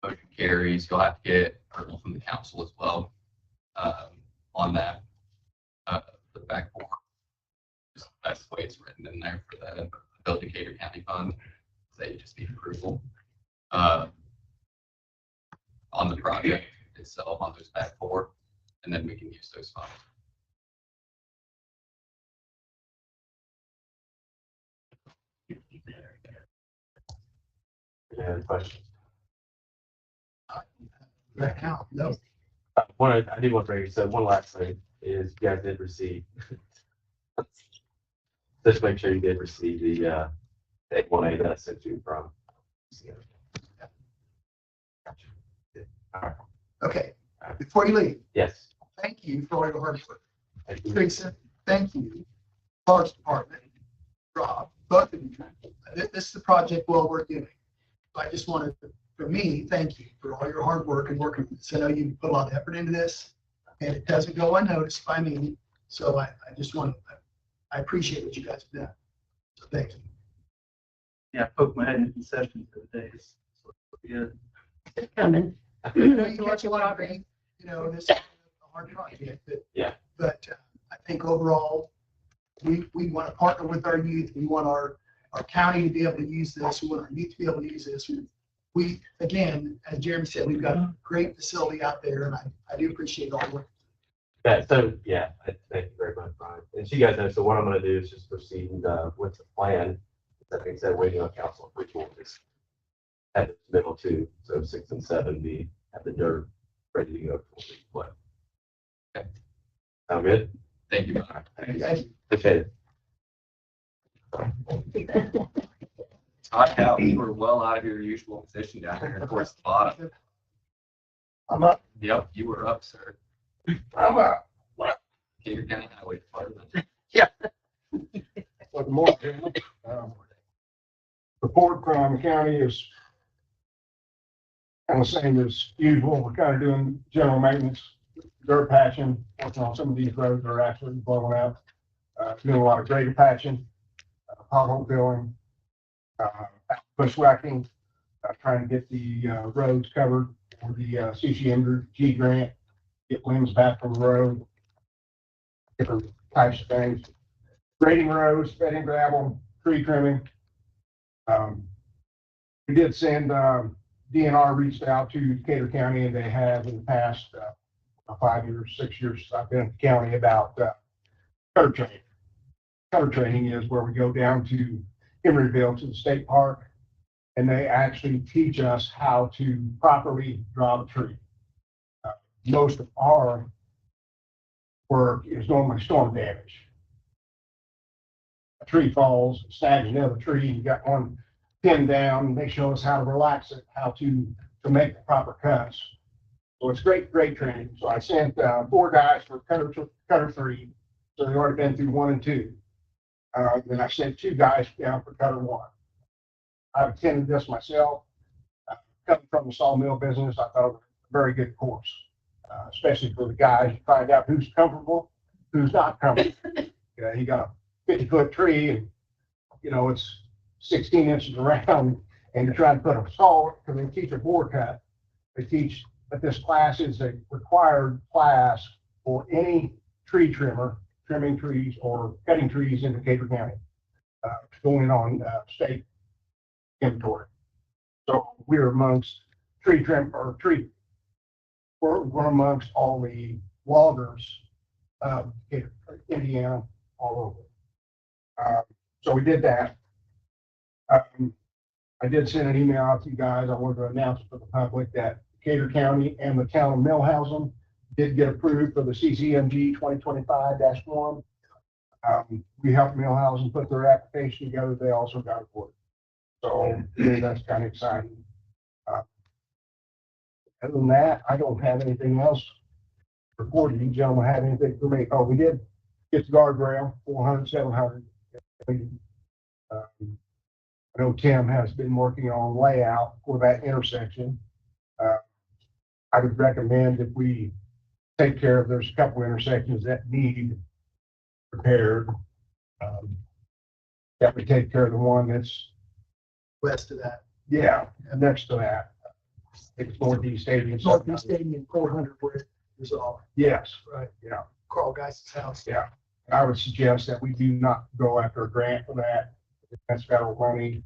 Motion carries. You'll have to get approval from the council as well, on that, the backboard. That's the way it's written in there for the Decatur County Fund. They just need approval, on the project itself, on those back four, and then we can use those funds. Any other questions? Right now, no. I did want to bring you, so one last thing is you guys did receive, just make sure you did receive the A1A that I sent you from. All right. Okay, before you leave, Yes. thank you for all your hard work. Thank you. Teresa, thank you. Parks Department, Rob, both of you. This is the project well worth doing. So I just wanted, for me, thank you for all your hard work and working with this. I know you put a lot of effort into this, and it doesn't go unnoticed by me. So I just want to, I appreciate what you guys have done. So thank you. Yeah, I poked my head in the concession for the days. So it'll be good. Coming. I know you catch a lot of rain, you know, this is a hard project, but. Yeah. But I think overall, we want to partner with our youth. We want our county to be able to use this. We want our youth to be able to use this. We, again, as Jeremy said, we've got a great facility out there, and I do appreciate all the work. Yeah, so, yeah, thank you very much, Brian. And you guys know, so what I'm gonna do is just proceed with the plan. That being said, waiting on council approval, just at the middle two, so 6 and 7 be at the dirt, ready to go for play. Okay. Sound good? Thank you. Thank you. Appreciate it. Todd, Cal, you were well out of your usual position down here towards the bottom. I'm up. Yep, you were up, sir. I'm up. Decatur County Highway Department. Well, good morning, gentlemen. Report from the county is kind of the same as usual. We're kind of doing general maintenance, dirt patching, working on some of these roads that are actually blowing out. Doing a lot of grader patching, pothole filling, bushwhacking, trying to get the roads covered for the CCMG grant, get limbs back from the road, different types of things. Grading roads, bedding gravel, tree trimming. We did send, DNR reached out to Decatur County, and they have in the past 5 years, 6 years since I've been in the county about cutter training. Cutter training is where we go down to Emeryville to the state park, and they actually teach us how to properly draw a tree. Most of our work is normally storm damage. A tree falls, snags another tree, you got one pinned down, and they show us how to relax it, how to make the proper cuts. So it's great training. So I sent 4 guys for cutter 3. So they've already been through 1 and 2. Then I sent 2 guys down for cutter 1. I've attended this myself. Coming from the sawmill business, I thought it was a very good course, especially for the guys. You find out who's comfortable, who's not comfortable. You got a 50-foot tree, and you know it's 16 inches around, and you're trying to put a saw, because they teach a bore cut. They teach that this class is a required class for any tree trimmer, trimming trees or cutting trees in Decatur County, going on state inventory. So we're amongst we're amongst all the loggers of Indiana all over. So we did that. I did send an email out to you guys. I wanted to announce to the public that Decatur County and the town of Millhausen did get approved for the CCMG 2025-1. We helped Millhouse put their application together. They also got approved. So that's kind of exciting. Other than that, I don't have anything else reported. You gentlemen have anything for me? Oh, we did get the guardrail, 400, 700. I know Tim has been working on layout for that intersection. I would recommend if we take care of, there's a couple intersections that need repaired. That we take care of the one that's West of that. yeah, and next to that. It's Northeast Stadium. Northeast Stadium, 400 where it is all. Yes, Right. yeah. Carl Geist's house. Yeah. I would suggest that we do not go after a grant for that. That's federal money,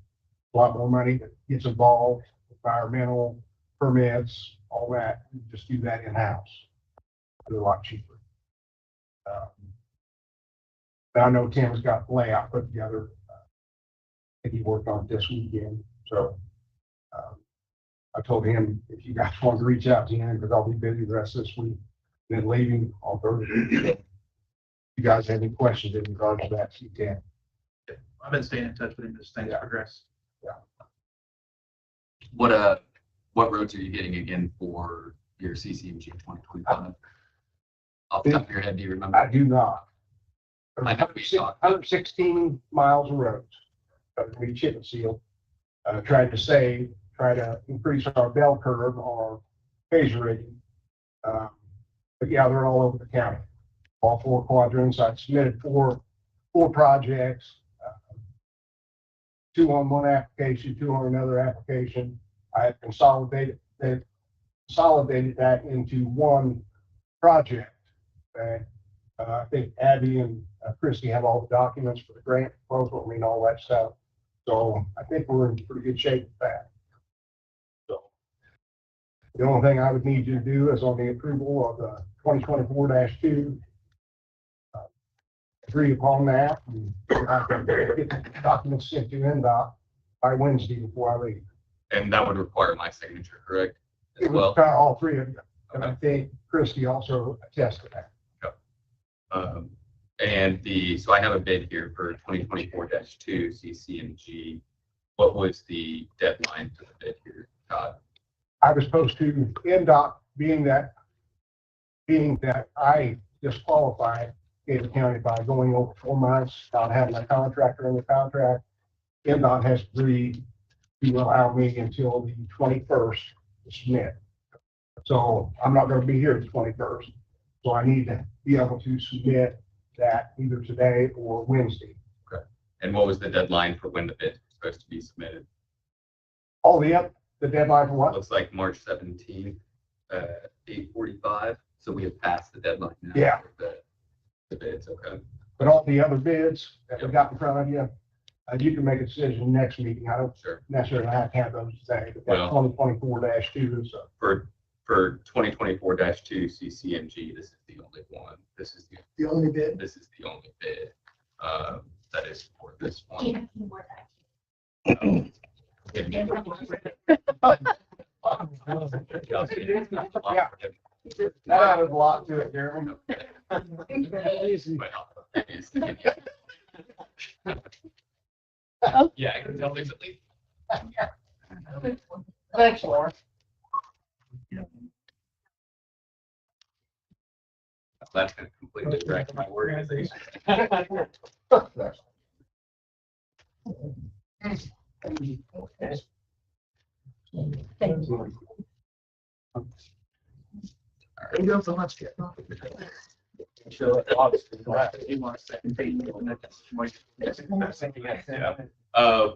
a lot more money that gets involved, environmental permits, all that. We just do that in-house. Do a lot cheaper. I know Tim's got the layout put together. I think he worked on it this weekend. So I told him if you guys want to reach out to him, because I'll be busy the rest of this week, then leaving on Thursday. If you guys have any questions in regard to that, you can. I've been staying in touch with him as things progress. What roads are you getting again for your CCMG 2025? Off the top of your head, do you remember? I do not. I know we talked. 116 miles of roads. We chip and seal. Try to increase our bell curve or phase rating. But yeah, they're all over the county. All 4 quadrants. I submitted four projects. 2 on one application, 2 on another application. I have consolidated that into one project. And I think Abby and Christy have all the documents for the grant proposal, all that stuff. So I think we're in pretty good shape with that. So the only thing I would need you to do is on the approval of the 2024-2, agree upon that. And I can get the documents sent to NDOT by Wednesday before I leave. And that would require my signature, correct? As It well. was all 3 of you. And I think Christy also attested that. So I have a bid here for 2024-2 CCMG. What was the deadline for the bid here, Todd? I was supposed to, NDOT, being that I disqualified Decatur County by going over 4 months, not having a contractor in the contract, NDOT has agreed to allow me until the 21st to submit. So I'm not going to be here the 21st. So I need to be able to submit that either today or Wednesday. Okay. And what was the deadline for when the bid was supposed to be submitted? Oh, the deadline for what? Looks like March 17th, 8:45. So we have passed the deadline now. Yeah. For the bids, okay. But all the other bids that we got in front of you, you can make a decision next meeting. I don't necessarily have to have those today, but that's 2024-2. So for 2024-2 CCMG, this is the only one. This is The only bid. This is the only bid that is for this Do you one. have any more that? Yeah. That added a lot to it, Jeremy. Yeah, I can tell there's at least. Thanks, Laura. That's going to completely distract my organization. Thank you. There you go for lunch, kid.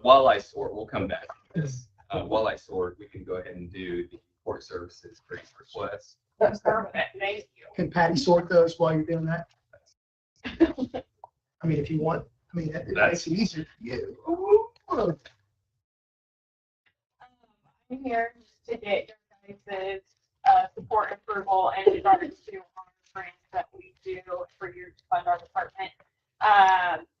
While I sort, we'll come back to this. While I sort, we can go ahead and do the court services grant request. Can Patty sort those while you're doing that? I mean, if you want, it makes it easier for you. I'm here to get your guys' support and approval in regards to our grants that we do for you to fund our department.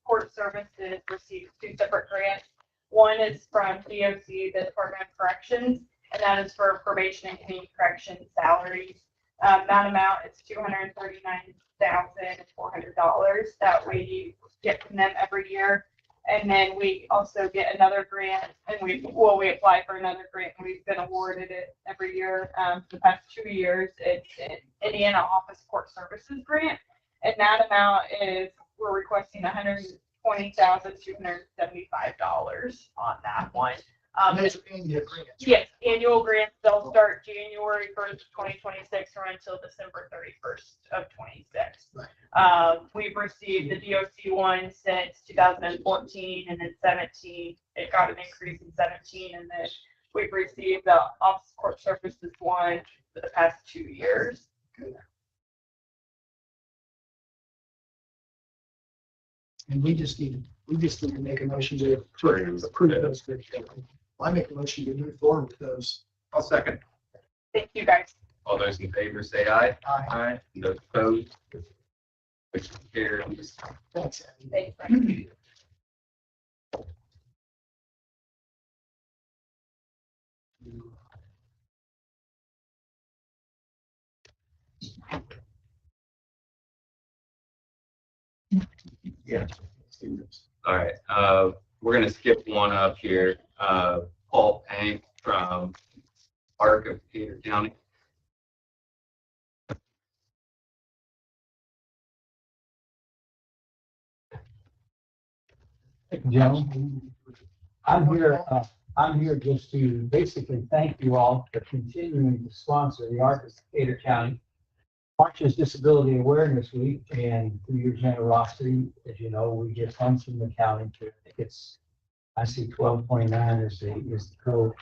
Court services received 2 separate grants. One is from DOC, the Department of Corrections, and that is for probation and community correction salaries. That amount is $239,400 that we get from them every year. And then we also get another grant, and we apply for another grant, and we've been awarded it every year for the past 2 years. It's an Indiana Office Court Services grant, and that amount is, we're requesting $120,275 on that one. Those are India grants. Yes, annual grants, they'll start January 1st, 2026, or until December 31st of 26. Right. We've received the DOC one since 2014, and then 17, it got an increase in 17, and then we've received the Office Court Services one for the past 2 years. And we just need to make a motion to approve those. I make a motion to move forward with those. I'll second. Thank you, guys. All those in favor say aye. Aye. Those opposed? Motion carries. Thanks, Abby. Thanks, Brian. Yeah. All right, we're gonna skip one up here. Paul Pank from Park of Decatur County. Gentlemen, I'm here just to basically thank you all for continuing to sponsor the Arc of Decatur County March is Disability Awareness Week, and through your generosity, as you know, we get funds from the county to, I think it's, I see 1229 is the code.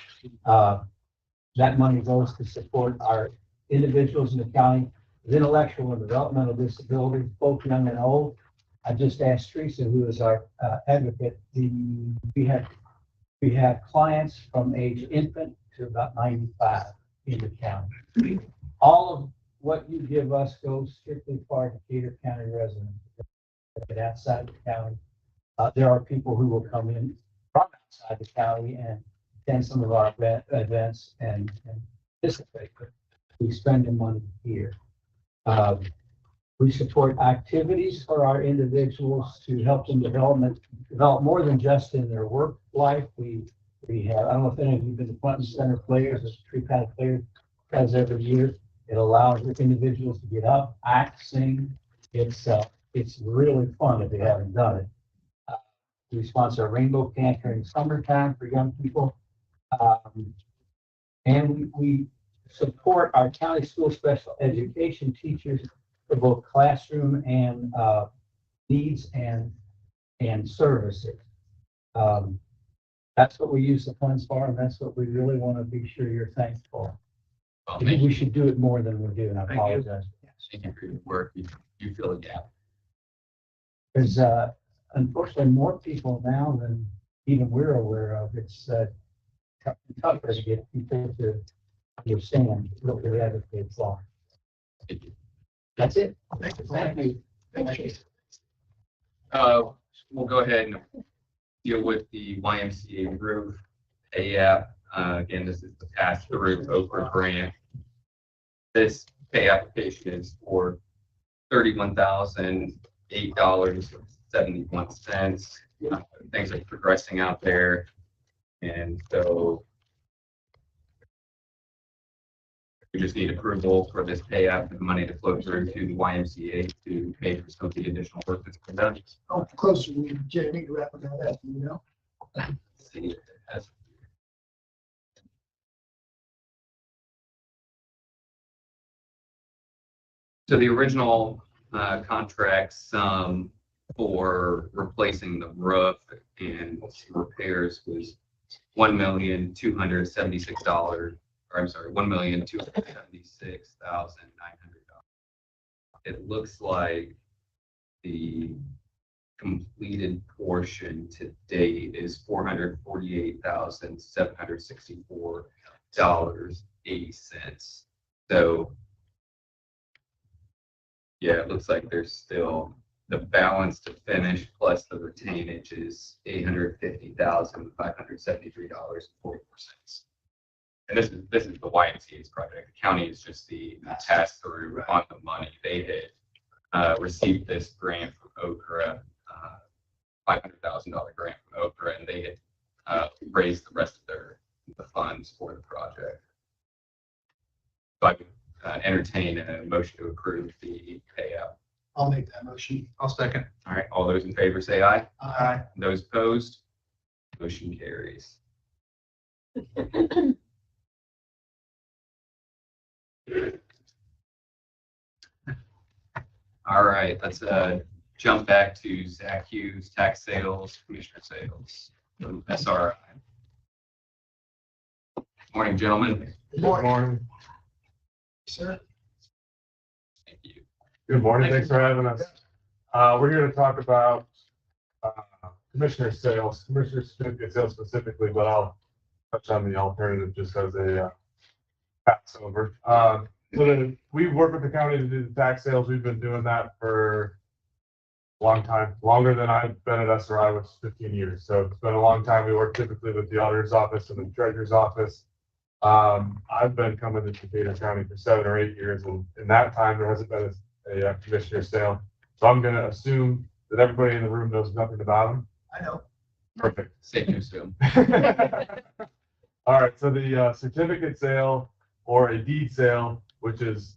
That money goes to support our individuals in the county with intellectual and developmental disabilities, both young and old. I just asked Teresa, who is our advocate, we have clients from age infant to about 95 in the county. All of what you give us goes strictly for our Decatur County residents. But outside the county, there are people who will come in from outside the county and attend some of our events and participate. We spend the money here. We support activities for our individuals to help them develop more than just in their work life. We have, I don't know if any of you have been to Clinton Center Players, as Tree Path Players does every year. It allows individuals to get up, act, sing. It's really fun if they haven't done it. We sponsor a rainbow camp during summertime for young people. And we support our county school special education teachers for both classroom and needs and services. That's what we use the funds for, and that's what we really want to be sure you're thankful. Well, I think we should do it more than we do, and I Thank you. apologize. thank you for your work. You fill a gap. There's unfortunately more people now than even we're aware of. It's tougher to get people to understand what we advocate for. Thank you. That's it. Thank you. Thank you. Thank you. We'll go ahead and deal with the YMCA roof AAP. Again, this is the Pass the Roof Over grant. This pay application is for $31,008.71. Things are progressing out there. And so we just need approval for this pay app for the money to flow through to the YMCA to pay for some of the additional work that's been done. Oh, closer, we need to wrap it up, you know? See, it has- So the original contract sum for replacing the roof and repairs was $1,276,000, or I'm sorry, $1,276,900. It looks like the completed portion to date is $448,764.80. So yeah, it looks like there's still the balance to finish plus the retainage is $850,573.44. and this is the YMCA's project. The county is just the pass through on the money. They had received this grant from Okra, $500,000 grant from Okra, and they had raised the rest of the funds for the project. So I would entertain a motion to approve the payout. I'll make that motion. I'll second. All right, all those in favor say aye. Aye. Those opposed, motion carries. All right, let's jump back to Zach Hughes, tax sales, commissioner sales, SRI. Morning, gentlemen. Good morning, Sir. Thank you. Good morning. Thanks for having us. We're here to talk about commissioner sales, commissioner certificate sales specifically, but I'll touch on the alternative just as a pass over. We work with the county to do the tax sales. We've been doing that for a long time, longer than I've been at SRI, which is 15 years. So it's been a long time. We work typically with the auditor's office and the treasurer's office. I've been coming to Decatur County for 7 or 8 years, and in that time, there hasn't been a commissioner sale. So I'm going to assume that everybody in the room knows nothing about them. I know. Perfect. Safe to assume. All right, so the certificate sale or a deed sale, which is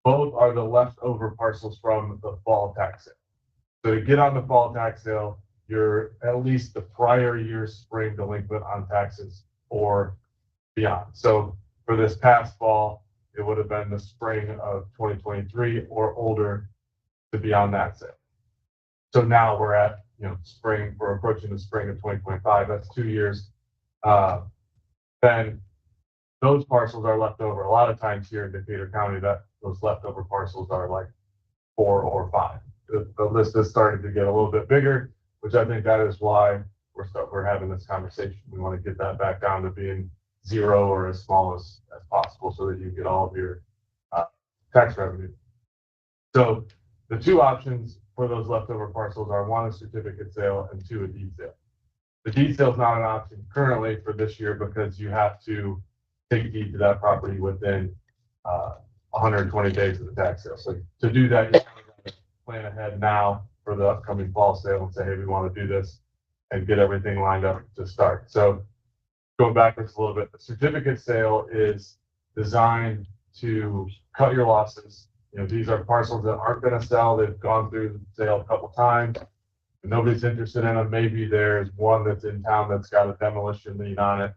both are the leftover parcels from the fall tax sale. So to get on the fall tax sale, you're at least the prior year's spring delinquent on taxes or beyond. So for this past fall, it would have been the spring of 2023 or older to be on that sale. So now we're at, spring, we're approaching the spring of 2025. That's 2 years. Then those parcels are left over. A lot of times here in Decatur County, that those leftover parcels are like 4 or 5. The list is starting to get a little bit bigger, which I think that is why we're having this conversation. We want to get that back down to being 0 or as small as possible so that you get all of your tax revenue. So the two options for those leftover parcels are 1, a certificate sale, and 2, a deed sale. The deed sale is not an option currently for this year because you have to take a deed to that property within 120 days of the tax sale. So to do that, you have to plan ahead now for the upcoming fall sale and say, hey, we want to do this and get everything lined up to start. So going backwards a little bit, the certificate sale is designed to cut your losses. These are parcels that aren't going to sell. They've gone through the sale a couple times. Nobody's interested in them. Maybe there's one that's in town that's got a demolition lien on it,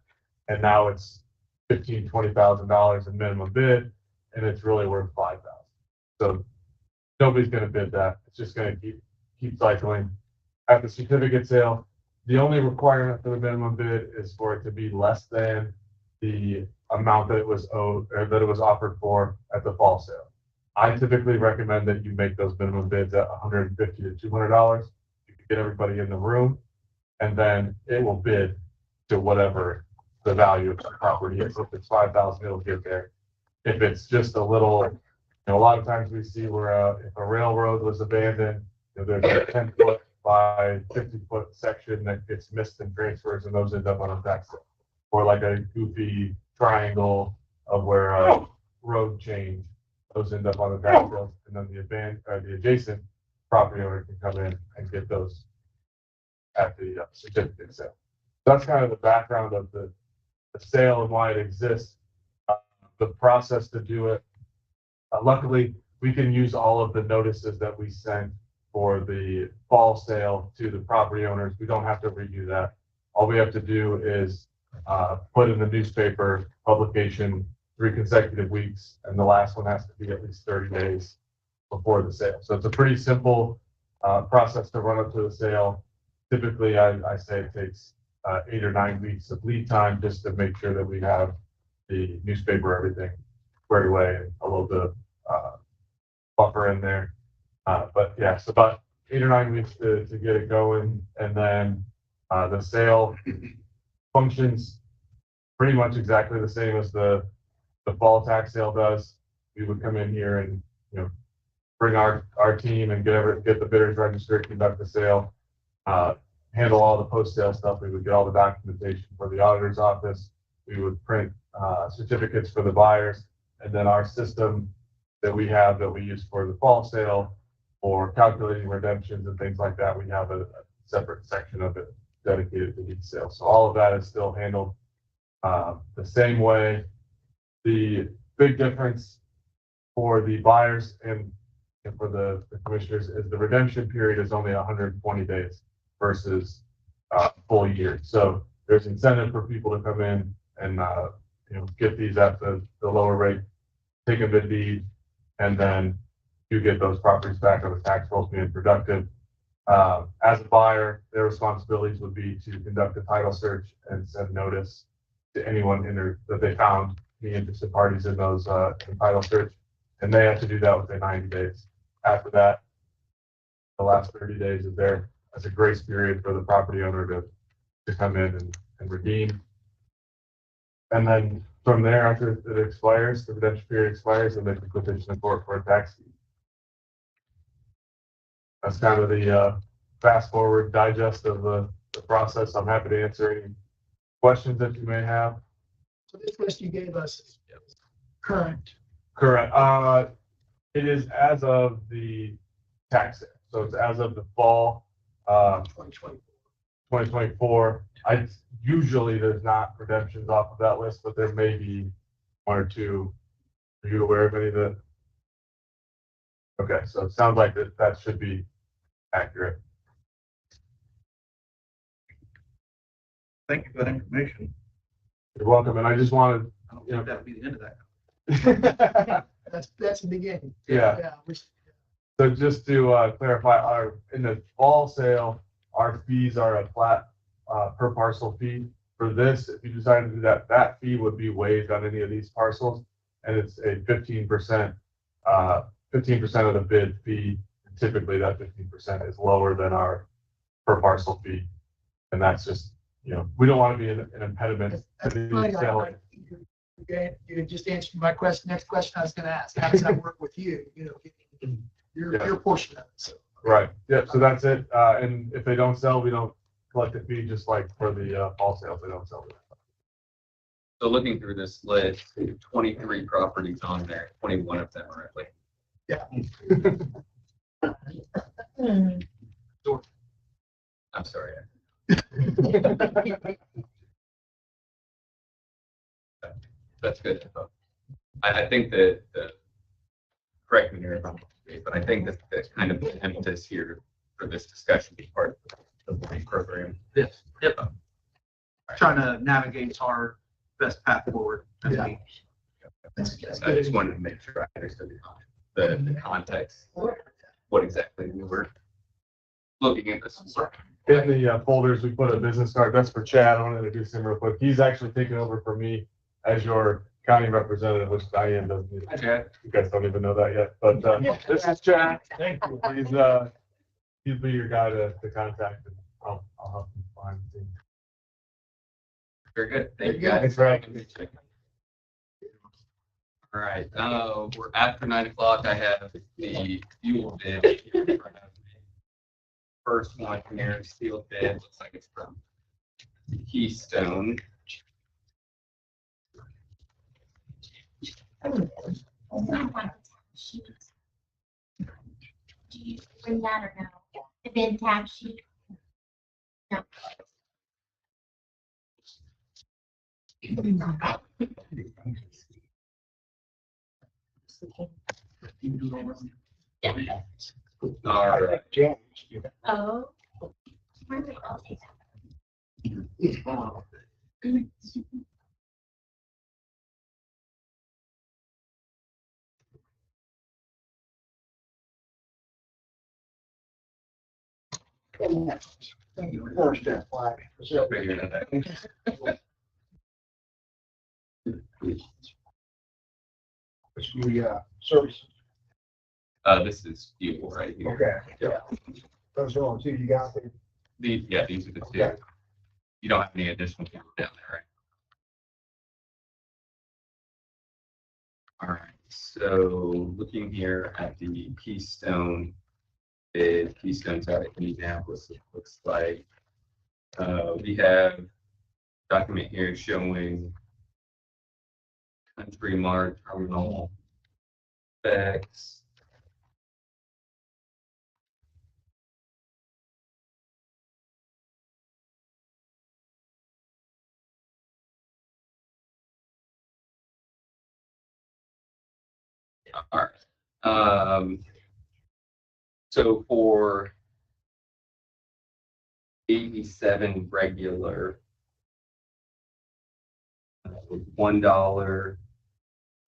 and now it's $15,000, $20,000 in minimum bid, and it's really worth $5,000. So nobody's going to bid that. It's just going to keep cycling. At the certificate sale, the only requirement for the minimum bid is for it to be less than the amount that it was owed or that it was offered for at the fall sale. I typically recommend that you make those minimum bids at $150 to $200. You can get everybody in the room, and then it will bid to whatever the value of the property is. If it's $5,000, it'll get there. If it's just a little, a lot of times we see where if a railroad was abandoned, there's a 10-foot by 50-foot section that gets missed and transfers, and those end up on a tax sale. Or like a goofy triangle of where a road change, those end up on the tax sale, and then the adjacent property owner can come in and get those at the certificate sale. That's kind of the background of the sale and why it exists. The process to do it. Luckily, we can use all of the notices that we sent for the fall sale to the property owners. We don't have to redo that. All we have to do is put in the newspaper publication 3 consecutive weeks, and the last one has to be at least 30 days before the sale. So it's a pretty simple process to run up to the sale. Typically, I say it takes 8 or 9 weeks of lead time just to make sure that we have the newspaper, everything squared away, and a little bit of buffer in there. But yeah, it's about 8 or 9 weeks to get it going. And then the sale functions pretty much exactly the same as the fall tax sale does. We would come in here and, bring our team and get the bidders registered, conduct the sale, handle all the post-sale stuff. We would get all the documentation for the auditor's office. we would print certificates for the buyers. And then our system that we have that we use for the fall sale, for calculating redemptions and things like that, we have a separate section of it dedicated to each sale. So all of that is still handled the same way. The big difference for the buyers and for the commissioners is the redemption period is only 120 days versus full year. So there's incentive for people to come in and get these at the lower rate, take a bid deed, and then you get those properties back on the tax rolls being productive. As a buyer, their responsibilities would be to conduct a title search and send notice to anyone that they found the interested parties in those in title search, and they have to do that within 90 days. After that, the last 30 days is there as a grace period for the property owner to come in and redeem. And then from there, after it expires, the redemption period expires, and they can petition the court for a tax deed. That's kind of the fast forward digest of the process. I'm happy to answer any questions that you may have. So this list you gave us is current. Correct. It is as of the tax sale. So it's as of the fall 2024. Usually there's not redemptions off of that list, but there may be one or two. Are you aware of any of that? Okay, so it sounds like that should be accurate. Thank you for that information. You're welcome. And I just wanted, I don't think that would be the end of that. That's the beginning. Yeah. So just to clarify, in the fall sale, our fees are a flat per parcel fee. For this, if you decide to do that, that fee would be waived on any of these parcels, and it's a 15% of the bid fee. Typically, that 15% is lower than our per parcel fee, and that's just we don't want to be an impediment to the sale. Okay, you just answered my question. Next question I was going to ask: how does that work with you? Your portion of it. So. Right. Yep. So that's it. And if they don't sell, we don't collect the fee, just like for the fall sales, they don't sell. So looking through this list, 23 properties on there, 21 of them are like. Yeah. I'm sorry. That's good. I think that correct me here if I'm wrong, but I think that kind of the impetus here for this discussion is part of the program. Yes. Yep. Trying to navigate our best path forward. Yeah. I just wanted to make sure I understood the context, what exactly we were looking at this. In the folders, we put a business card. That's for Chad. I want to introduce him real quick. He's actually taking over for me as your county representative, which Diane doesn't. Hi, Chad. You guys don't even know that yet, but this is Chad. Thank you. He'll be your guy to contact, and I'll help you find things. Very good. Thank you guys. Thanks for having me. All right. We're after 9 o'clock. I have the fuel bid. First one here, steel bid. Looks like it's from Keystone. Do you bring that or no? The bid tab sheet? No. Yeah. All right. Oh. Where's it all take First step flag. Figured it out. It's the service. This is fuel right here. Okay. Yeah. Those are on two. You got it. These are the two. Okay. You don't have any additional fuel down there, right? All right. So looking here at the Keystone bid, Keystone's out of Indianapolis, it looks like. We have a document here showing Country Mart terminal specs. All right. So for 87 regular, $1,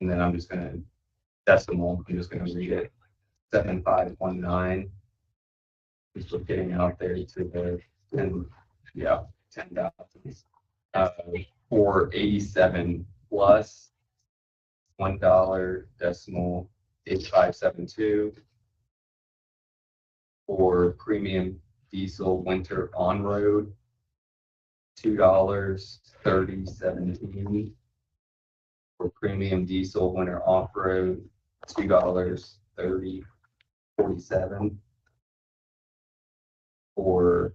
and then I'm just gonna decimal, I'm just gonna read it, 7519. Just we're getting out there to the 10, yeah, 10,000. For 87 plus, $1 decimal 8572. For premium diesel winter on road, $2 3017. For premium diesel winter off road, $2 3047. For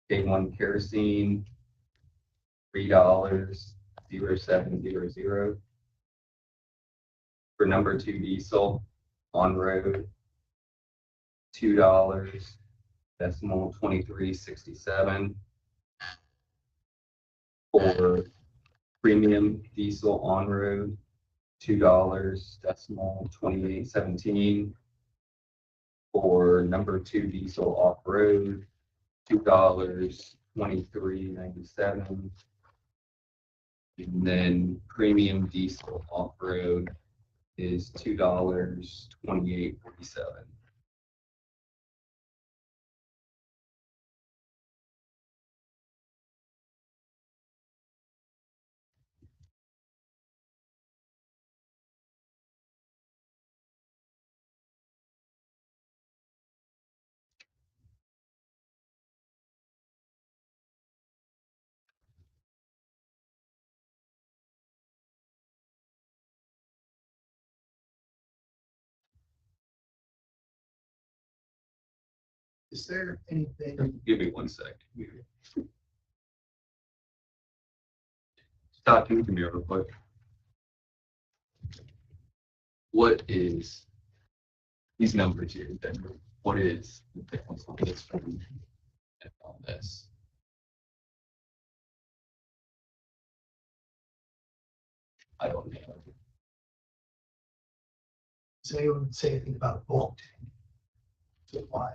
day one kerosene, $3 0700. For number two diesel on road, $2 decimal 2367. For premium diesel on road, $2 decimal 2817. For number two diesel off road, $2 2397. And then premium diesel off road is $2 2847. Is there anything, Give me 1 sec. Scott, can you come here real quick? What is these numbers here? Then what is the difference on this from on this? I don't know. does anyone say anything about a bulk tank supply?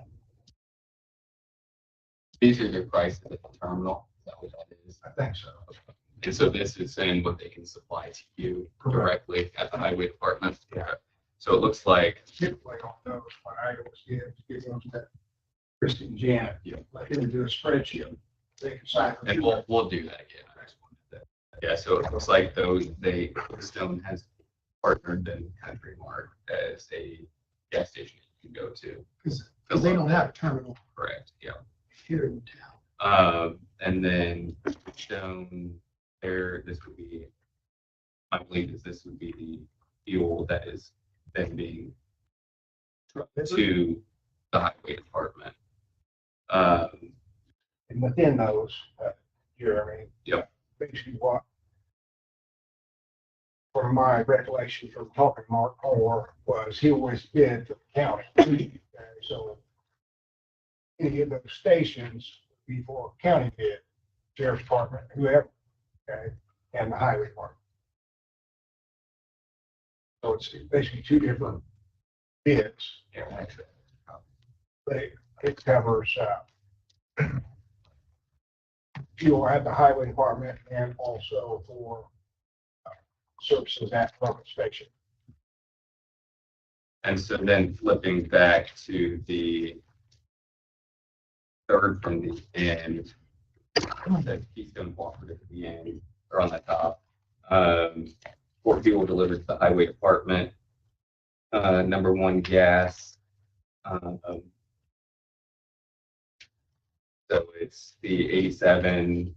These are their prices at the terminal. Is that what that is? I think so. And so this is saying what they can supply to you directly at the highway department. Yeah. So it looks like, Typically on those, when I always give them to Christie and Janet, Yeah. let them do a spreadsheet. They can sign. and we'll do that again. I just wanted to- Yeah, so it looks like Stone has partnered in Country Mart as a gas station you can go to. Because they don't have a terminal Correct, yeah. here in town. And then Stone, this would be, I believe this would be the fuel that is then being to the highway department. And within those, Jeremy. Yep. Basically what, from my recollection from talking to Mark Orr, was he always bid for the county. Okay, so any of those stations before county bid, sheriff's department, whoever, okay, and the highway department. So it's basically two different bids, Yeah, actually. but it covers, fuel at the highway department and also for services at the pump station. And so then flipping back to the third from the end, the Keystone Cooperative at the end, or on the top, for fuel delivered to the highway department. Number one, gas. So it's the 87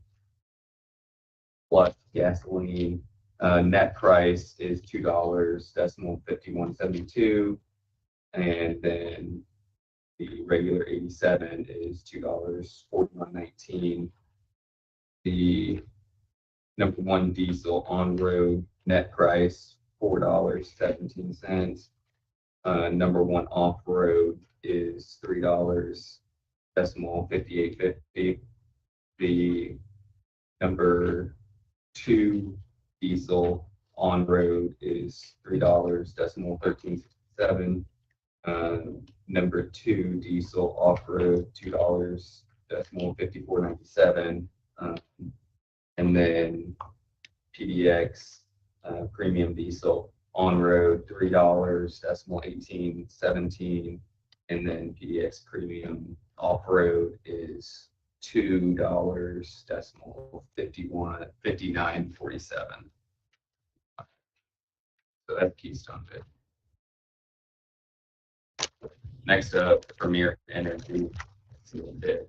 plus gasoline. Net price is $2 decimal 5172, and then the regular 87 is $2 4119. The number one diesel on road net price $4.17. Number one off-road is $3.5850. The number two diesel on-road is $3.1367. Number two diesel off-road, $2.5497. And then PDX premium diesel on-road, $3.1817. And then PDX premium off-road is $2.5947. So that's Keystone bid. Next up, Premier Energy sealed bid.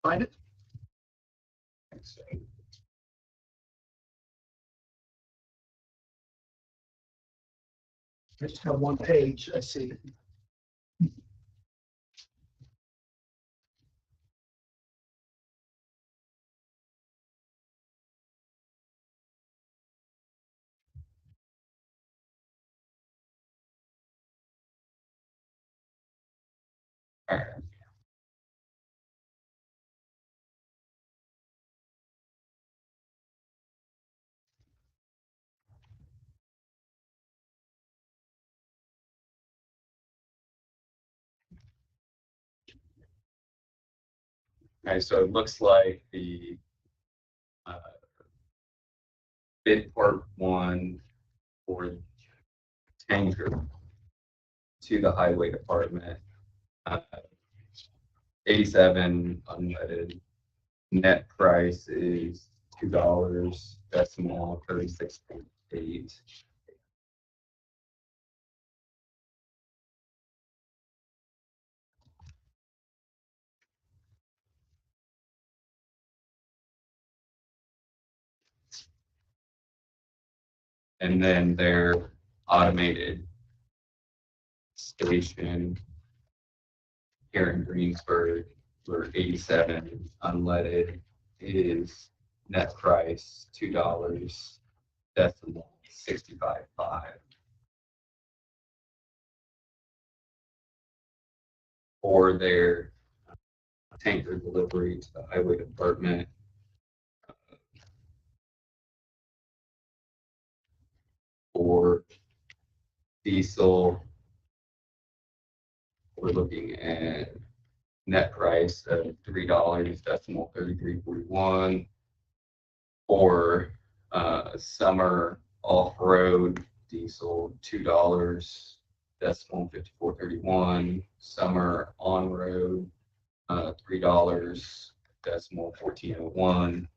Find it? I just have one page, I see. All right. Okay, so it looks like the uh, bid part one for tanker to the highway department, 87 unleaded. Net price is $2.36.8. And then their automated station here in Greensburg for 87 unleaded is net price $2.65. For their tanker delivery to the highway department. For diesel, we're looking at net price of $3.3341. For summer off-road diesel, $2.5431. Summer on-road, $3.1401.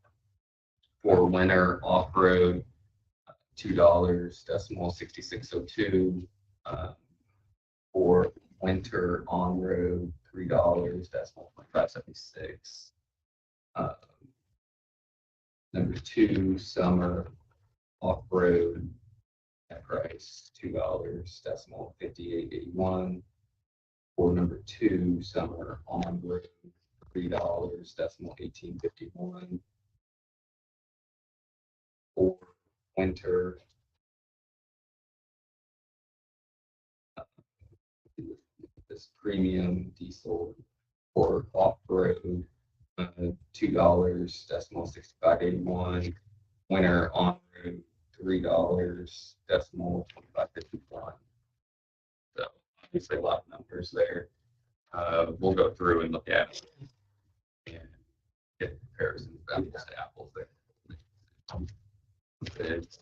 For winter off-road, $2.6602. For winter on-road, $3.576. Number two, summer off-road, net price $2.5881. For number two, summer on-road, $3.1851. For winter, this premium diesel for off-road, $2, decimal 6581. Winter on road, $3, decimal 2551. So obviously a lot of numbers there. We'll go through and look at it and get comparisons of apples to apples there. It's-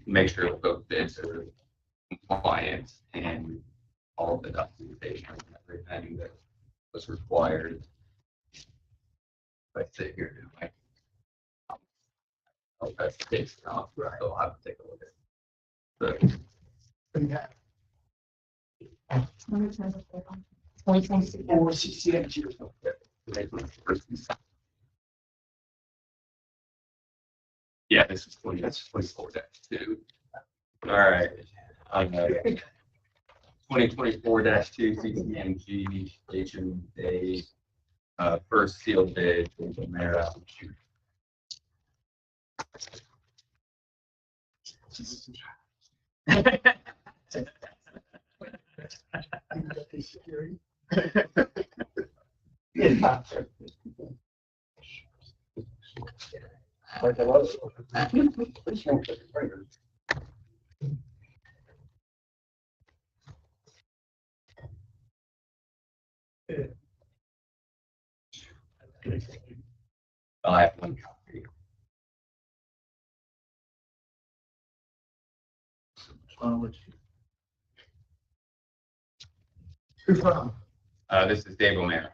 Make sure that both bids are compliant and all of the documentation and everything that was required. If I sit here and like, oh, that's the case now, Right. so I'll have to take a look at it. Yeah. 2024. Or CCMG or something. Yeah, this is 2024-2. All right. 2024-2 CCMG HMA, first sealed bid, Mara. Security. I have one copy. Who's from? This is Dave O'Mara.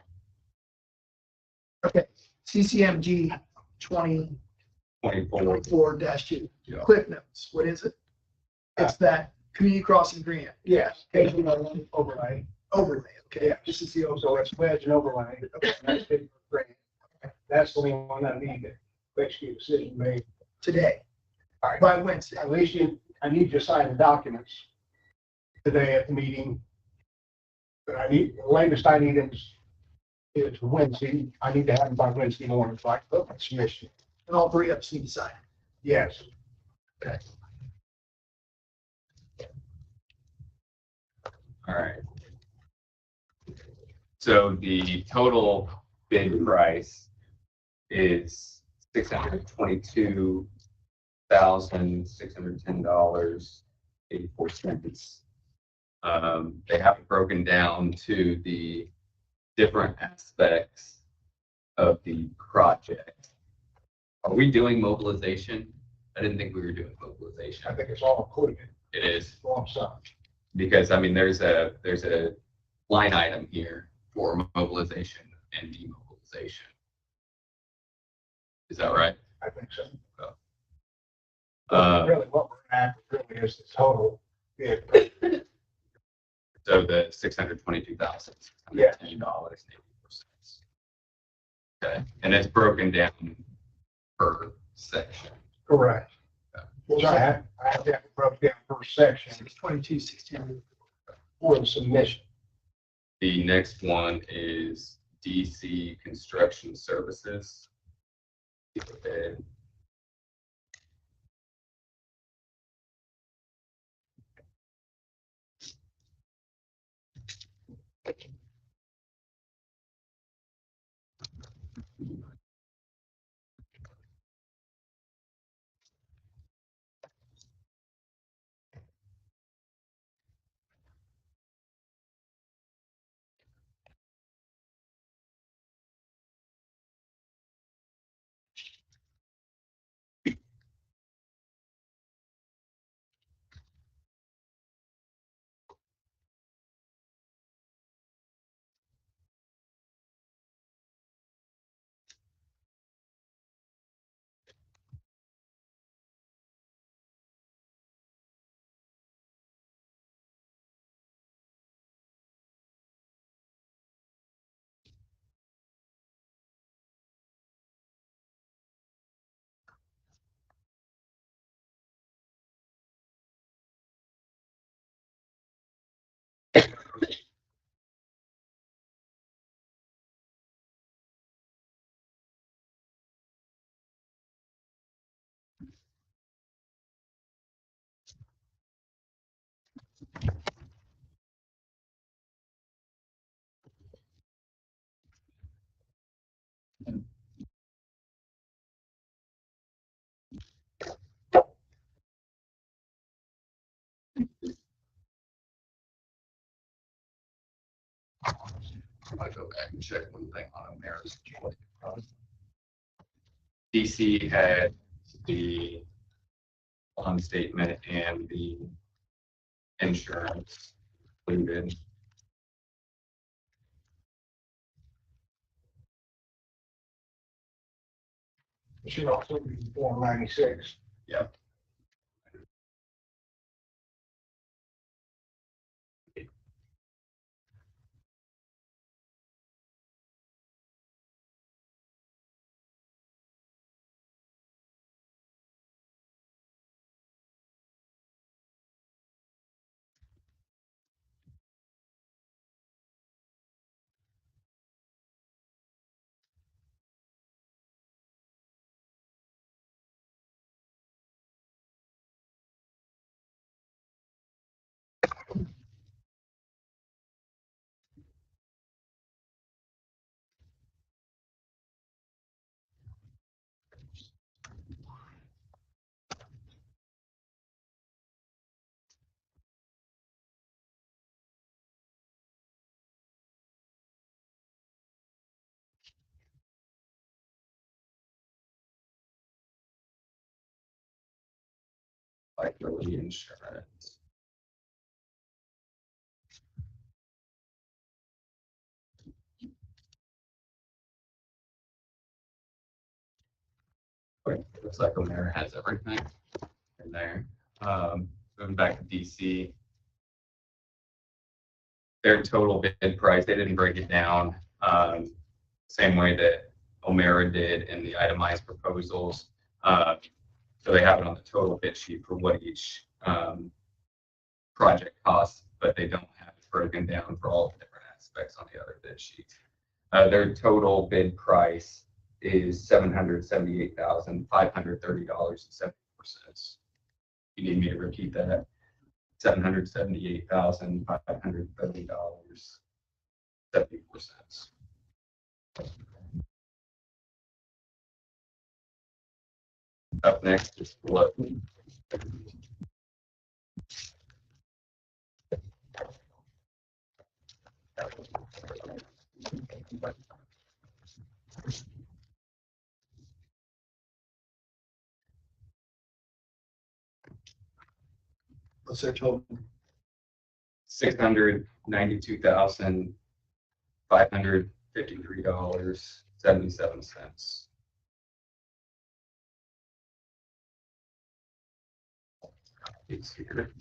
Okay, CCMG 24. 2024-2. Yeah. Quick notes, what is it? It's that community crossing grant. Yes, overlay. Overlay, okay. Yeah, this is the, so it's wedge and overlay. That's big grant. That's the only one I need to execute a decision made. Today, All right. by Wednesday. At least I need you to sign the documents today at the meeting. But the latest I need is Wednesday. I need to have them by Wednesday morning, so I can put my submission. And all three of us need to sign. Yes. Okay. All right. So the total bid price is $622,610.84. They have it broken down to the different aspects of the project. Are we doing mobilization? I didn't think we were doing mobilization. I think it's all included. It is, Long sum. because I mean, there's a line item here for mobilization and demobilization. Is that right? I think so. Uh, Really, what we're at really is the total bid. So the $622,610.84. Okay, and it's broken down per section. Correct. Well, I have that broke down per section 622, 610. for the submission. The next one is DC Construction Services. Okay. I want to go back and check one thing on America's. DC had the bond statement and the insurance included. It should also be Form 96. Yep. Liability insurance. Okay, looks like Omera has everything in there. Moving back to DC. Their total bid price, they didn't break it down, same way that Omera did in the itemized proposals. So they have it on the total bid sheet for what each, project costs, but they don't have it broken down for all the different aspects on the other bid sheets. Their total bid price is $778,530.74. You need me to repeat that? $778,530.74. Up next is float. What's their total? $692,553.77. It's here.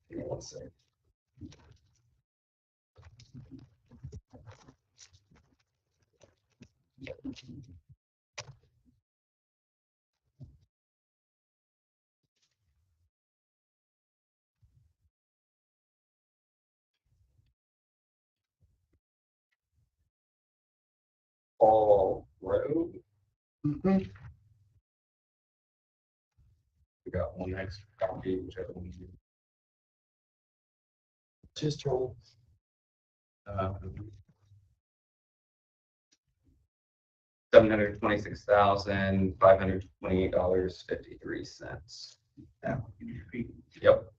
Give me one second. Hall Road. Mhm. We got one extra copy, which I don't need. Just told. $726,528.53. That would be your fee. Yep.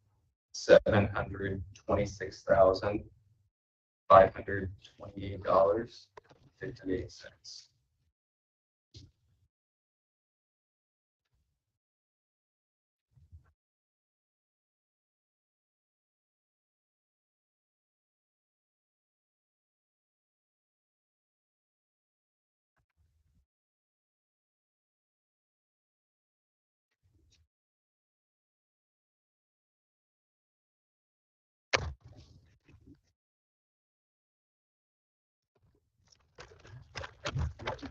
$726,528.58.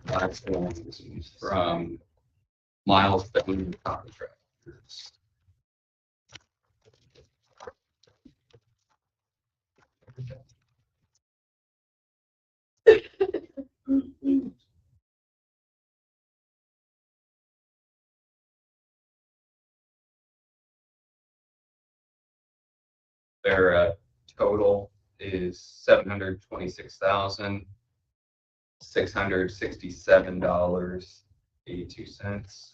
Last one is from Miles Fitton Contractors. Their total is $726,667.82.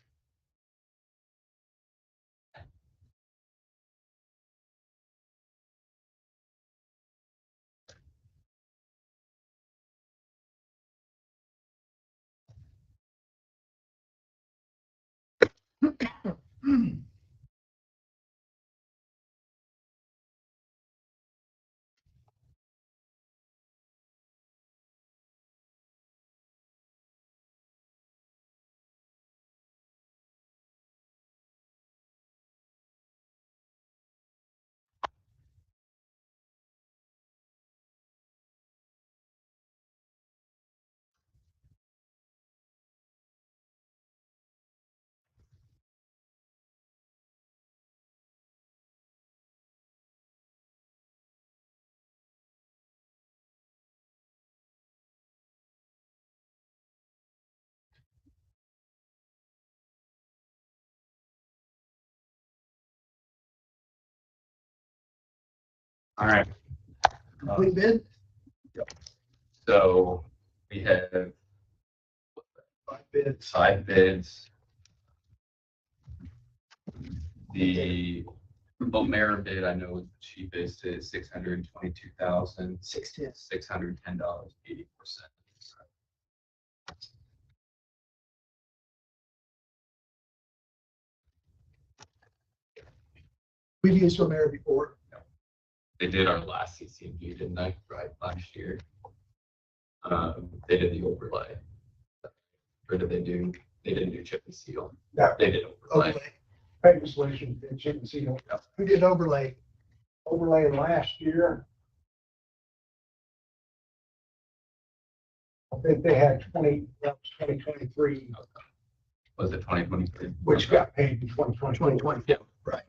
All right. Complete bid? So we have 5 bids. 5 bids. The Bomera bid, I know is the cheapest, is $622,610.80. We've used Romero before. They did our last CCMP, didn't they? Right, last year. They did the overlay. Or did they do, they didn't do chip and seal? Yeah. They did overlay. Overlay. Paper solution, and you can see Who did overlay? overlay last year. I think they had 2023, Was it 2023? which got paid in 2020. 2020. Yeah. Right.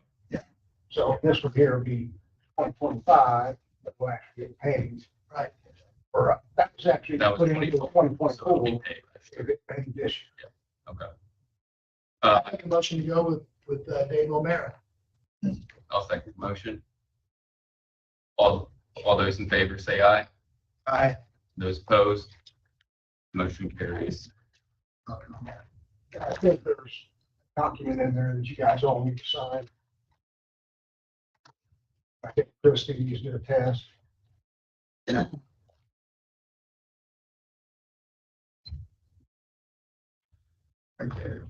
So this one here would be 2025, but will actually get paid. Right. Or that was actually That was put into 2024. So it'll be 2024. paid last If year. it paid this year. Okay. I make a motion to go with Dave Romero. I'll second the motion. All those in favor say aye. Aye. Those opposed? Motion carries. I think there's a document in there that you guys all need to sign. I think Christie used to attest. Okay.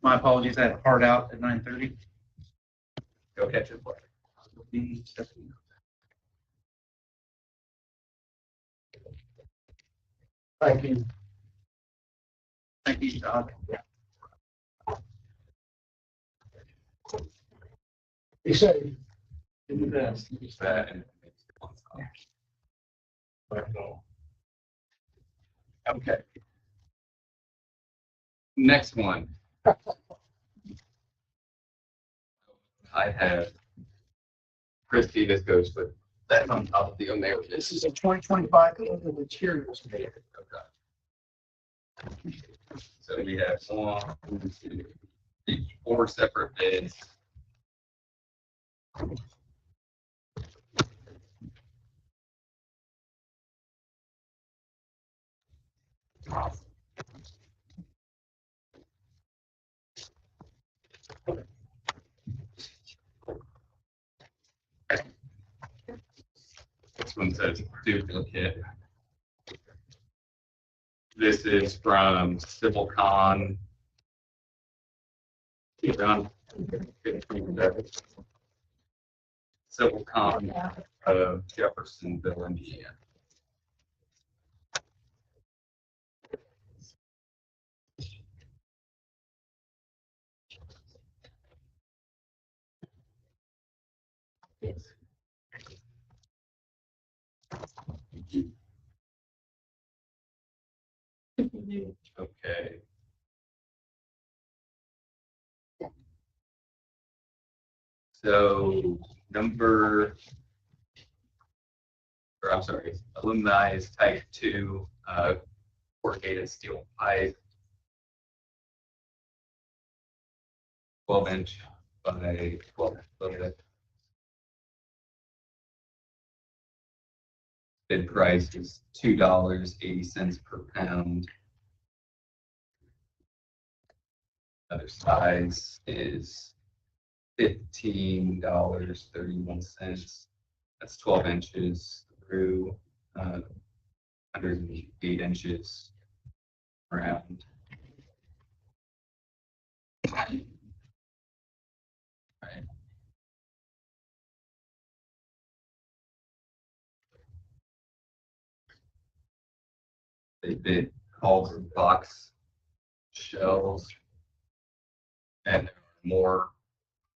My apologies, I had a hard out at 9:30. Go catch it. Thank you. Thank you, Todd. He said, Use that and. Okay. Next one. I have Christie, this goes with that on top of the Omer. This is a 2025 Clean Materials Bid. Okay. So we have four separate bids. This one says duplicate. This is from Civil Con. Civil Con of Jeffersonville, Indiana. Okay. So alumni is type 2 corrugated steel pipe, 12-inch by 12 foot. Bid price is $2.80 per pound. Other size is $15.31. That's 12 inches through 108 inches around. Right. They bid hulk box shells, and there are more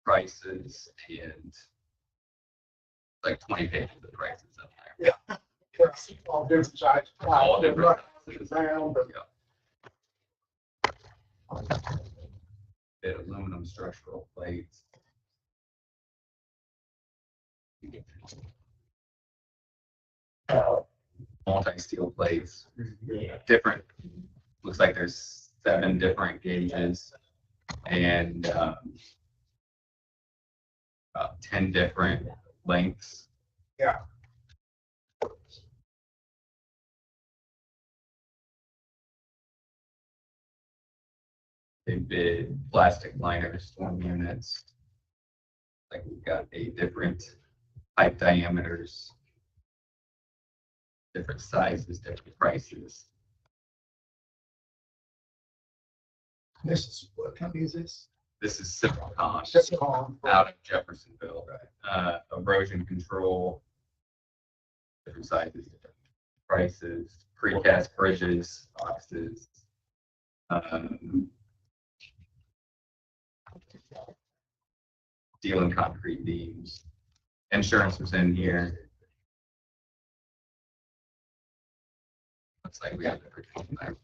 prices and like 20 pages of prices up there. Yeah. All different sizes. All different sizes. Round, but Bid aluminum structural plates. Multi-steel plates, different, looks like there's 7 different gauges and about 10 different lengths. Yeah. They bid plastic liner storm units. Like we've got 8 different pipe diameters, different sizes, different prices. this is, what company is this? This is Civil Con Civil out of Jeffersonville. Erosion control, different sizes, different prices, precast bridges, boxes. Steel and concrete beams. Insurance was in here. Looks like we have everything there.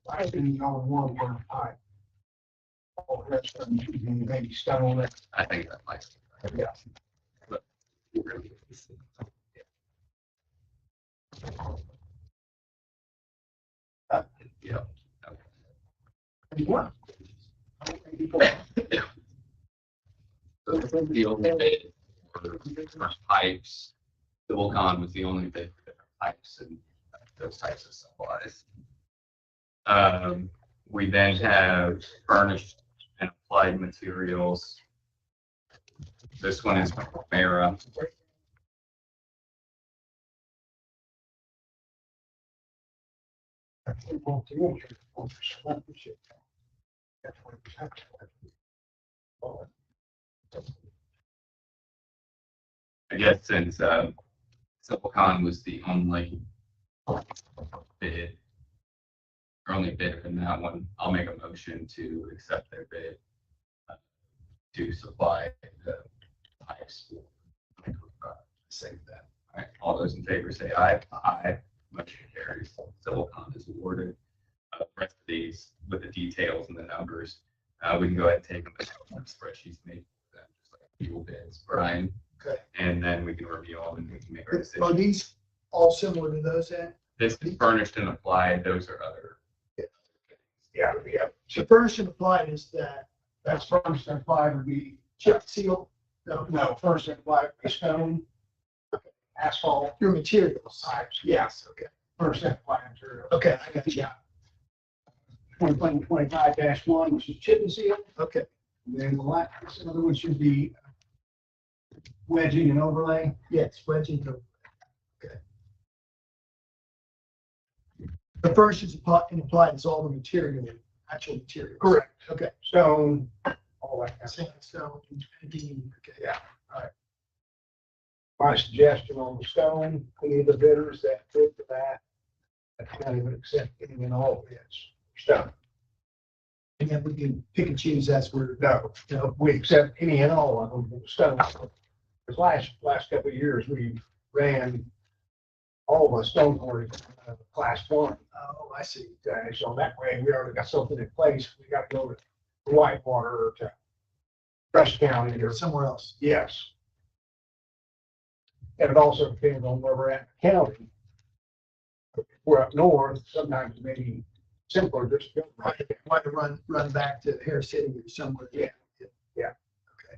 I think all one pipe. Oh, that's maybe stone it. I think that might be right. Yeah. But we're gonna get this. Yeah. What? Yeah. So the only bid for pipes, Civil Con was the only bid for different pipes and those types of supplies. We then have furnished and applied materials. This one is from Mara. I guess since Civil Con was the only bid, our only bidder in that one. I'll make a motion to accept their bid to supply the pipes. Say that. All right, all those in favor say aye. Aye. Motion carries. Silicon is awarded. The rest of these with the details and the numbers, we can go ahead and take them. Spreadsheets made for them, just like fuel bids, Brian. Okay. And then we can review them and we can make our Are decision. these all similar to those then? This is furnished and applied. Those are other. Yeah. So furnished and applied is that That's first and applied would be, chip seal? No, no, first and applied would be stone, asphalt, your materials. pipes. Yes, okay. First and applied material. Okay, I got you. 2025-1, which is chip and seal. Okay, And then the last, other one should be wedging and overlay. yes, wedging. Okay. The first is applied is all the material, actual material. Correct. Okay. Stone, all that kind of stuff. Sandstone, okay. Yeah, all right. My suggestion on the stone, any of the bidders that bid for that, the county would accept any and all bids. Stone. And then we can pick and choose as we're, No, we accept any and all of them, but stone. Because last couple of years, we ran all the stone quarries, class 1. oh, I see. Okay, so that way we already got something in place. We got to go to Whitewater or to Rush County or Somewhere else. yes. And it also depends on where we're at in the county. If we're up north, sometimes it may be simpler just to go right. Why to run back to Harris City or somewhere? Yeah. Yeah. Okay.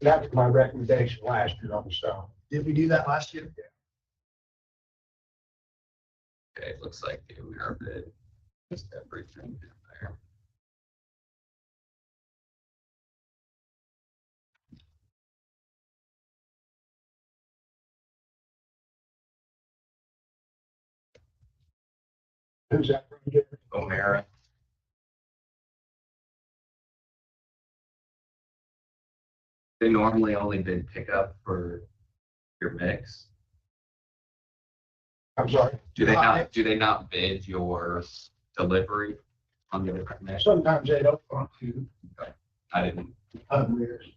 That was my recommendation last year on the stone. Did we do that last year? Okay, it looks like the America bid. Just everything in there. Who's that from? Jerry? O'Mara. They normally only bid pickup for your mix. I'm sorry. Do they not bid your delivery on the different mix? Sometimes they don't want to. I didn't. Others.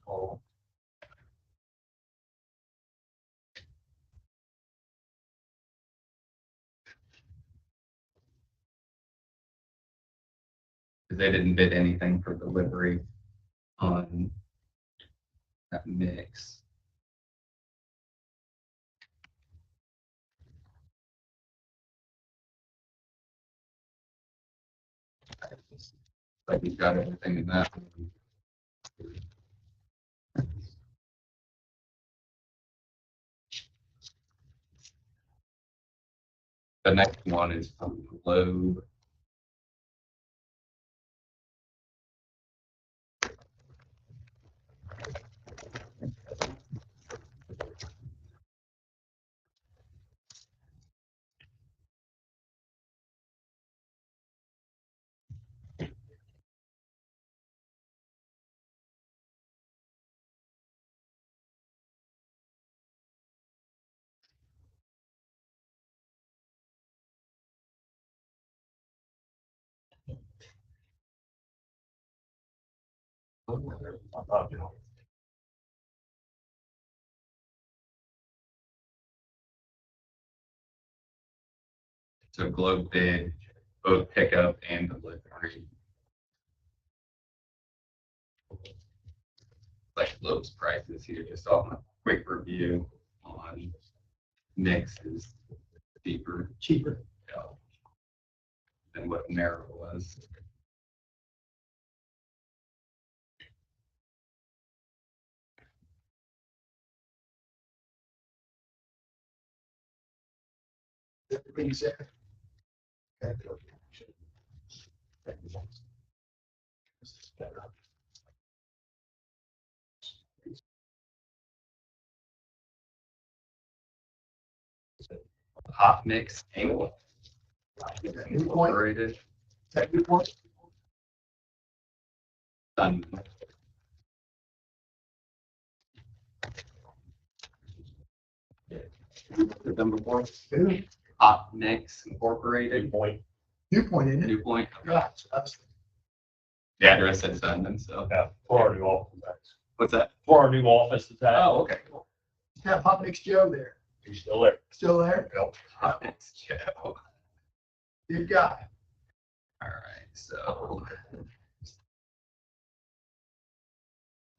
They didn't bid anything for delivery on that mix. Like we've got everything in that. The next one is from Globe. So Globe bid both pickup and delivery. Like Globe's prices here, just off a quick review on mix is cheaper than what America was. Everything's there. Hot mix angle. Incorporated. That good point? Done. Done before. Hot Mix Incorporated, Viewpoint, isn't it? New Point. Right, so that's- The address says Sundance, so. Yeah, for our new office. What's that? For our new office, is that? Oh, okay, cool. Have Hot Mix Joe there. He's still there. Still there? Hot Mix Joe. Good guy. All right, so.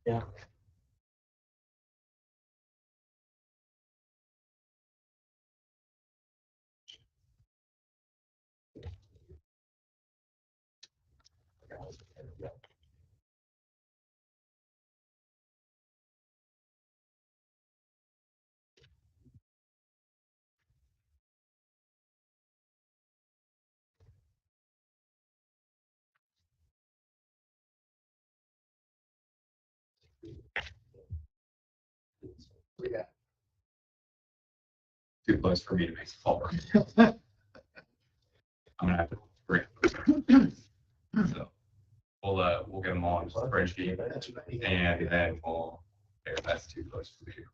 Yeah. Yeah. Too close for me to make a call. I'm gonna have to bring. So we'll get them all in the spreadsheet That's what I need. and then we'll, there, that's too close for you.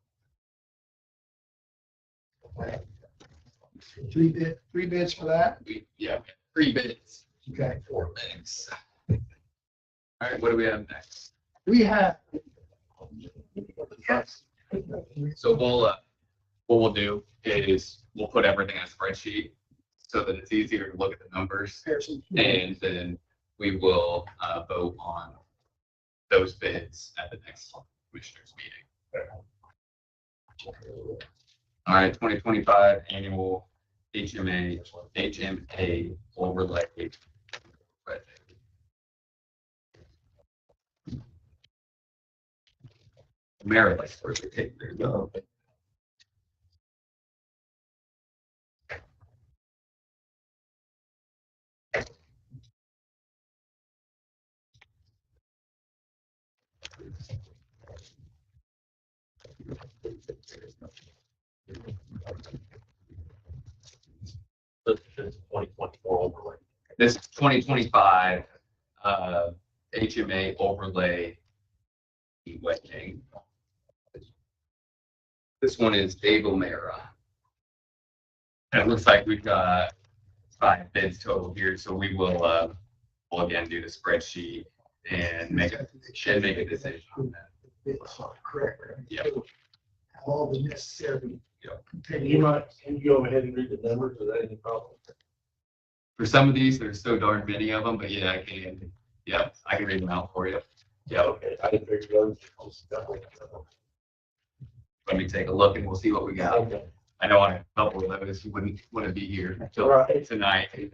Three bids for that? Yeah, 3 bids, Okay. 4 bids. All right, what do we have next? We have. Yes. So what we'll do is we'll put everything in a spreadsheet so that it's easier to look at the numbers. And then we will vote on those bids at the next commissioners meeting. All right, 2025 annual HMA overlay. Maryland, where they take their go. This is 2024 overlay. This 2025 HMA overlay wedging. This one is Dave O'Mara. And it looks like we've got 5 bids total here, so we will we'll again do the spreadsheet and make a decision on that. It's correct. Yeah. Have all the necessary. Can you go ahead and read the numbers? Is that any problem? For some of these, there's so darn many of them, but yeah, I can. Yeah, I can read them out for you. Yeah, Okay, I didn't figure those. let me take a look and we'll see what we got. Okay. I know on a couple of those, you wouldn't be here until Right. tonight.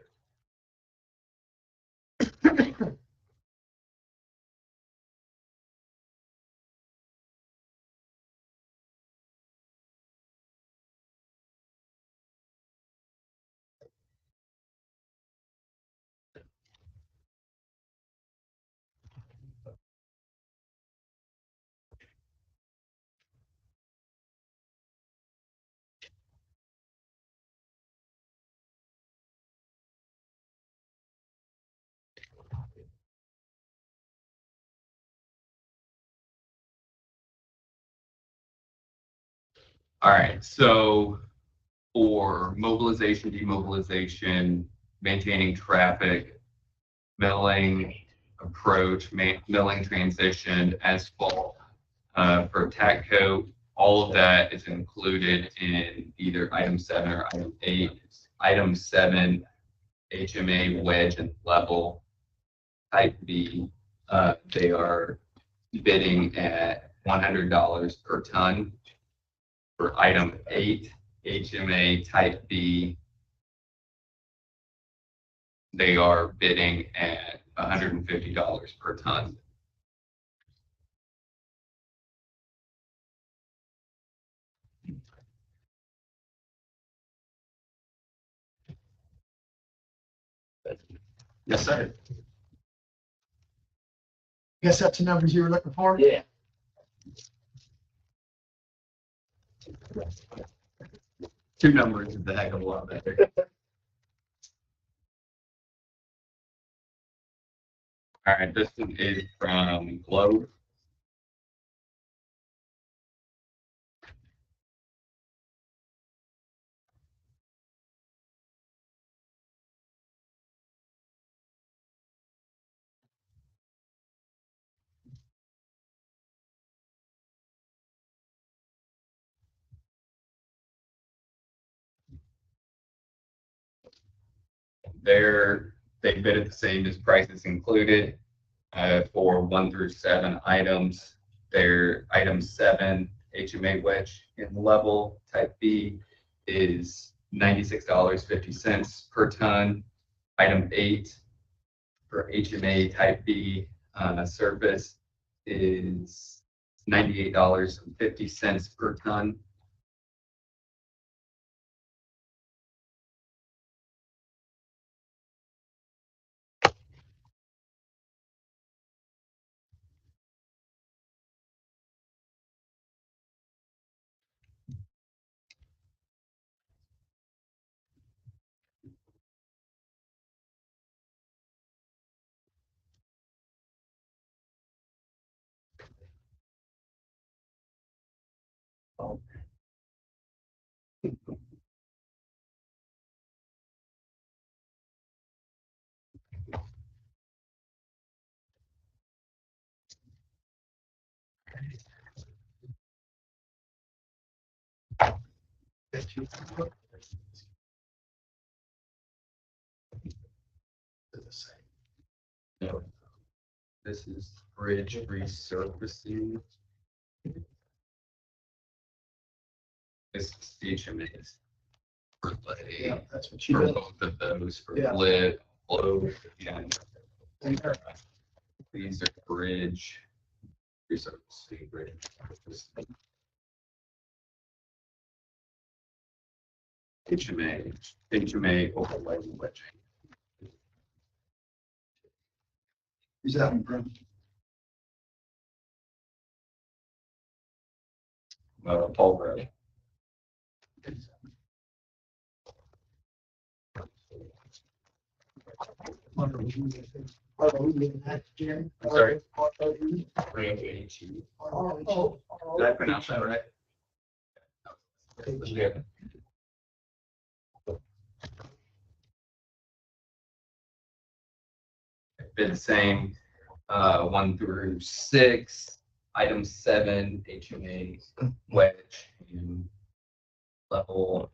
All right, so for mobilization, demobilization, maintaining traffic, milling, approach, milling transition, asphalt, for TACCO, all of that is included in either item 7 or item 8. Item 7, HMA wedge and level. Type B, they are bidding at $100 per ton. For item 8, HMA type B, they are bidding at $150 per ton. Yes, sir. Guess that's the numbers you were looking for? Yeah. Two numbers is a heck of a lot better. All right, this one is from Globe. They bid it the same as prices included, for 1 through 7 items. Their item 7, HMA wedge in level type B, is $96.50 per ton. Item 8 for HMA type B surface is $98.50 per ton. That you- They're the same. No. This is bridge resurfacing. This is HMA's. Yeah, that's what you For did. both of those, for Yeah. lid, flow, and And they're- these are bridge resurfacing, bridge resurfacing. HMA overlay wedging. Who's that one from? Paul Road. Jim? I'm sorry? Oh, Did I pronounce that right? Yeah. Bid the same, 1 through 6, item 7, HMA wedge and level,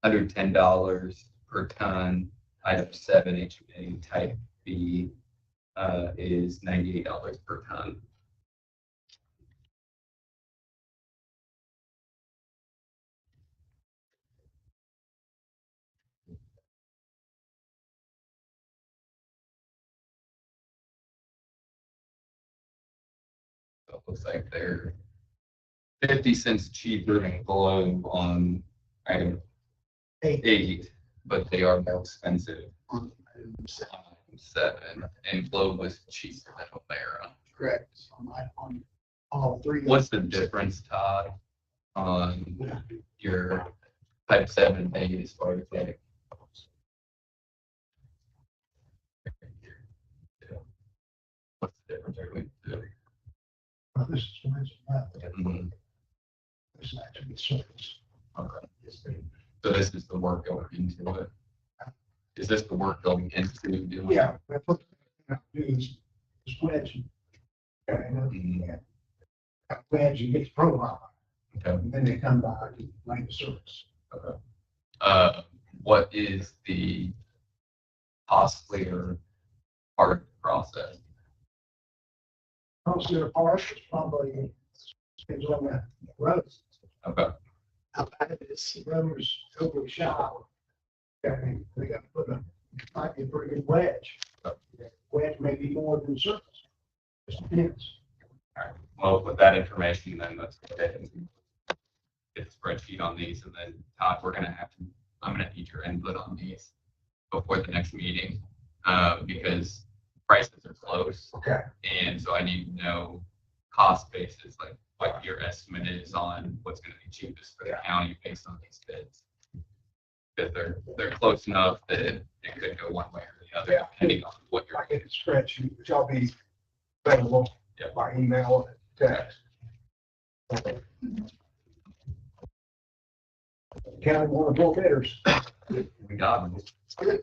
$110 per ton. Item 7, HMA type B, is $98 per ton. So it looks like they're 50 cents cheaper than Globe on item 8, but they are more expensive on item 7, and Globe was cheaper than O'Mara. Correct. On all three. What's the difference, Todd, on your type 7 A as far as like? What's the difference between the two? This is Mhm. This is actually surface. Okay. So this is the work going into it. Is this the work going into doing? Yeah, that's what is wedge. Mhm. Wedge and gets profile, Okay. and then they come by and lay the surface. What is the costlier part of the process? Most of the parts is probably depends on the roads. Okay. How bad it is, the road is totally shallow. They got to put might be a pretty good wedge. Wedge may be more than surface. Just depends. All right. Well, with that information, then let's go ahead and get a spreadsheet on these, and then Todd, I'm gonna need your input on these before the next meeting, because prices are close. Okay. And so I need to know cost basis, like what your estimate is on what's gonna be cheapest for the county based on these bids. Because they're close enough that it could go one way or the other, Yeah. depending on what you're. I get a spreadsheet, which I'll be available Yeah. by email and text. County one of four bidders. We got them.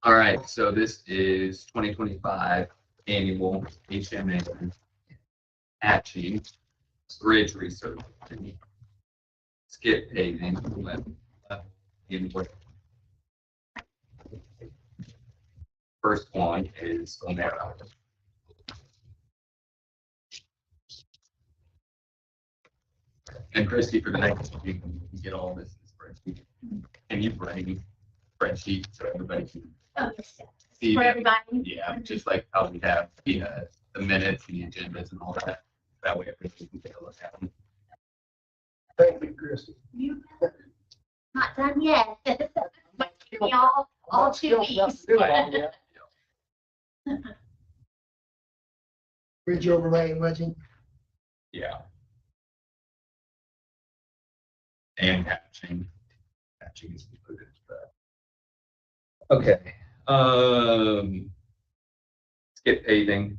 All right, so this is 2025 annual HMA hatching, bridge research, skip paving, input. First one is Omero. And Christie, for the next week, you can get all this in spreadsheet. And you write spreadsheet so everybody can Oh, yes, see. for everybody. Yeah, just like how we have the minutes and the agendas and all that. That way everybody can take a look at them. Thank you, Christie. You not done yet. Might take me all 2 weeks. Bridge overlay and wedging. Yeah. And patching. Patching is included. But... Okay. Skip paving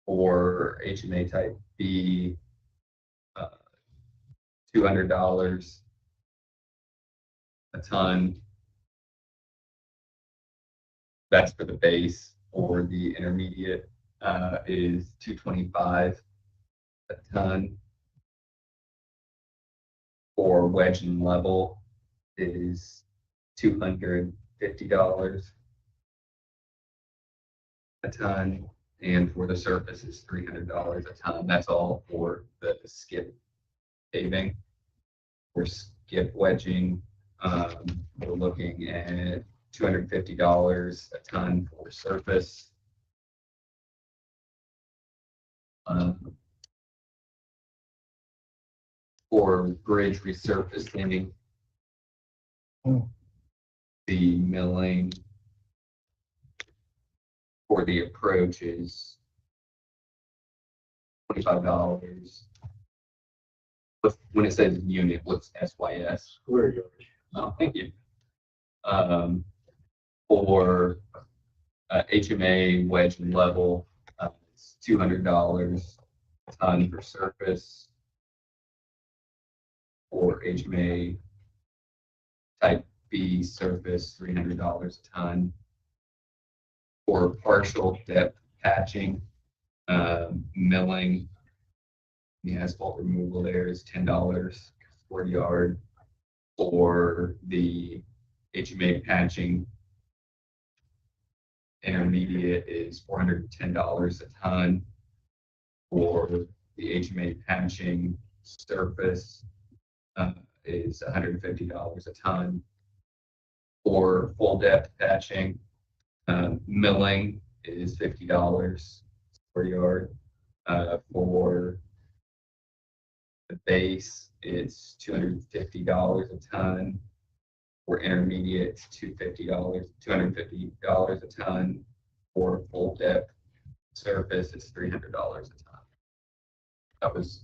for HMA type B, $200 a ton. That's for the base. Or the intermediate is $225 a ton. For wedge and level is $250 a ton, and for the surface is $300 a ton. That's all for the skip paving. For skip wedging, we're looking at $250 a ton for surface. For bridge resurfacing, the milling for the approach is $25. When it says unit, what's SYS? Where you? Oh, thank you. For HMA wedge and level, it's $200 a ton for surface. For HMA type B surface, $300 a ton. For partial depth patching, milling, the asphalt removal there is $10 per yard. For the HMA patching, intermediate is $410 a ton. For the HMA patching surface is $150 a ton. For full depth patching, milling is $50 per yard. For the base, it's $250 a ton. For intermediate, it's $250 a ton. For full depth surface, it's $300 a ton. That was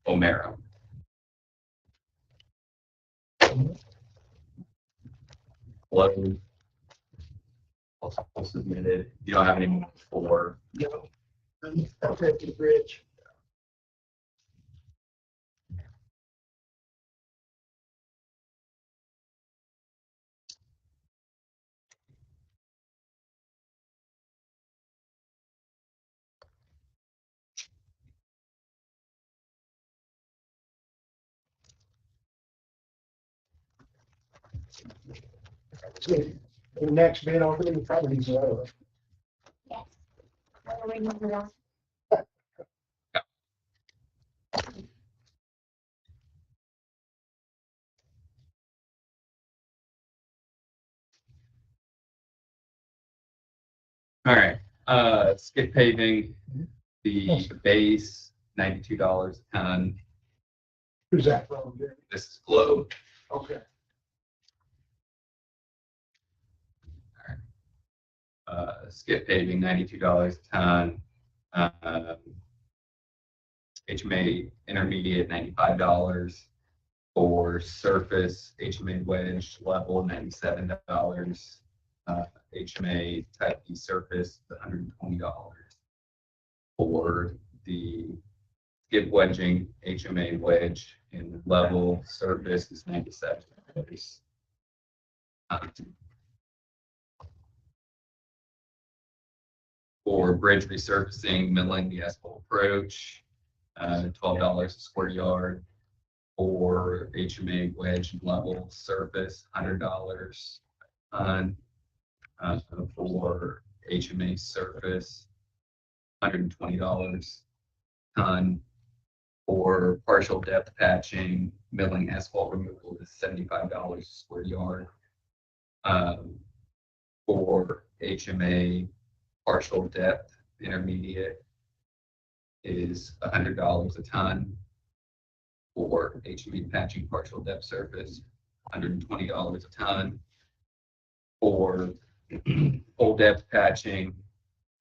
Omero. Load. Also submitted. You don't have any more for. No. That's at the bridge. The next bid over the properties. Yes. I'll remember that. All right, skip paving, the base, $92 a ton. Who's that from? Jerry? This is Globe. Okay. Skip paving, $92 a ton. HMA intermediate, $95. For surface, HMA wedge level, $97. HMA type B surface, $120. For the skip wedging, HMA wedge and level surface is $97. For bridge resurfacing, milling the asphalt approach, $12 a square yard. For HMA wedge and level surface, $100 a ton. for HMA surface, $120 ton. For partial depth patching, milling, asphalt removal is $75 a square yard. For HMA partial depth intermediate is $100 a ton. For HMA patching partial depth surface, $120 a ton. For full depth patching,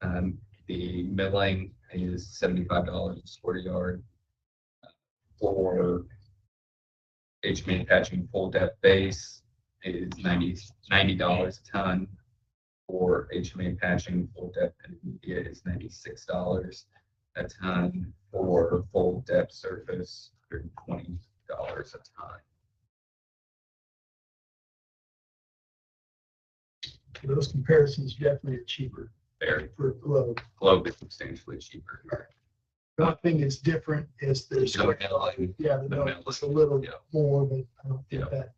the milling is $75 a square yard. For HMA patching full depth base is $90 a ton. For HMA patching full depth intermediate is $96 a ton. For full depth surface, $120 a ton. Those comparisons definitely are cheaper Very for Globe. Globe is substantially cheaper. Nothing is different is there's. No milling. Yeah, the The mill is a little Yeah. more, but I don't think Yeah. that.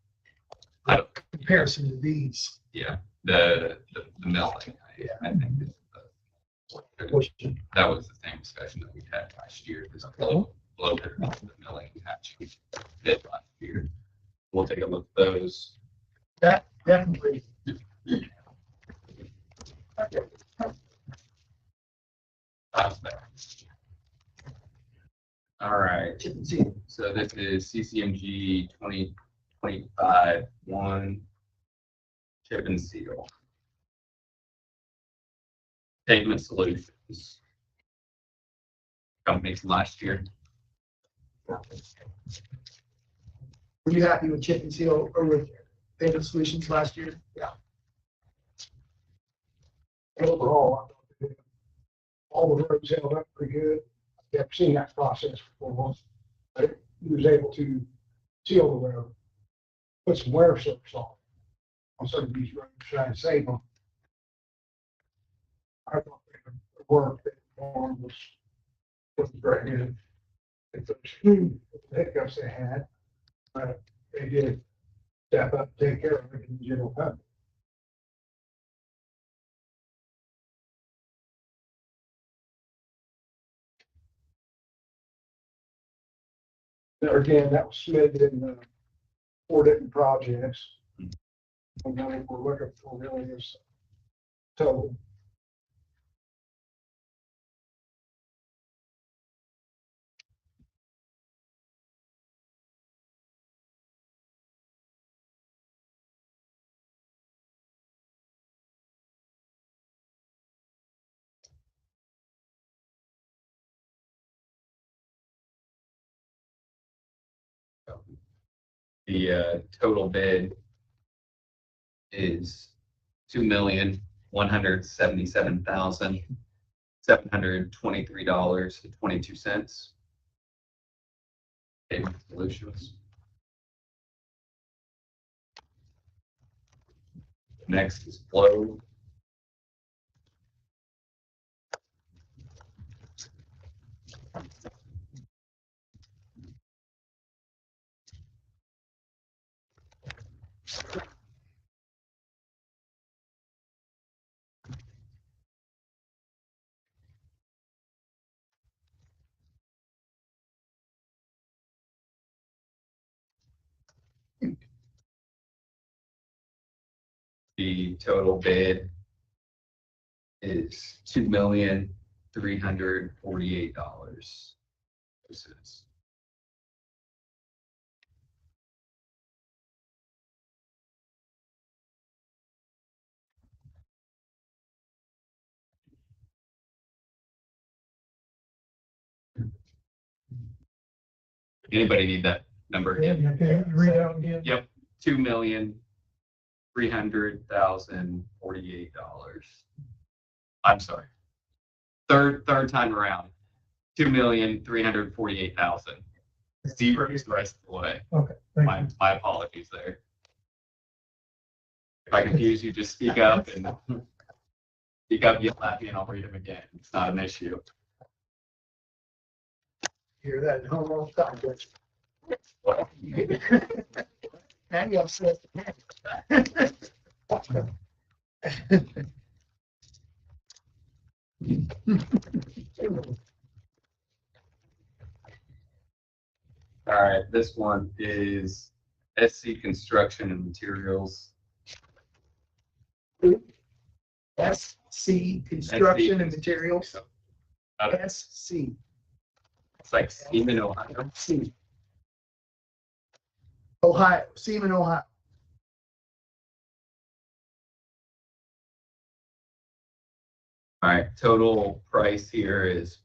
I don't- Comparison to these. Yeah, the milling, I think is that was the same discussion that we had last year. This Globe the milling patching did last year. We'll take a look at those. That definitely. All right, so this is CCMG 2025-1 chip and seal. Pavement Solutions. Companies last year. Were you happy with chip and seal or with Pavement Solutions last year? Yeah. Overall, I thought all the roads held up pretty good. I've never seen that process before, but he was able to seal the road, put some wear strips on some of these roads, trying to save them. I thought the work that performed was very good. It's a few hiccups they had, but they did step up, take care of it in general fund. There again, that was split in 4 different projects. And then we're looking for really is total. The total bid is $2,177,723.22. Pavement Solutions. Next is Flow. The total bid is $2,348. This is anybody need that number again? Okay, read out again. Yep, $2,300,048. I'm sorry. Third time around, 2,348,000. Zeros the rest of the way. Okay. My apologies there. If I confuse you, just speak up, yell at me, and I'll read them again. It's not an issue. Hear that? No, no, stop. Now you upset. All right, this one is SC Construction and Materials. SC Construction and Materials. Okay. SC. It's like Seaman, Ohio. C. Ohio, Seaman, Ohio. All right, total price here is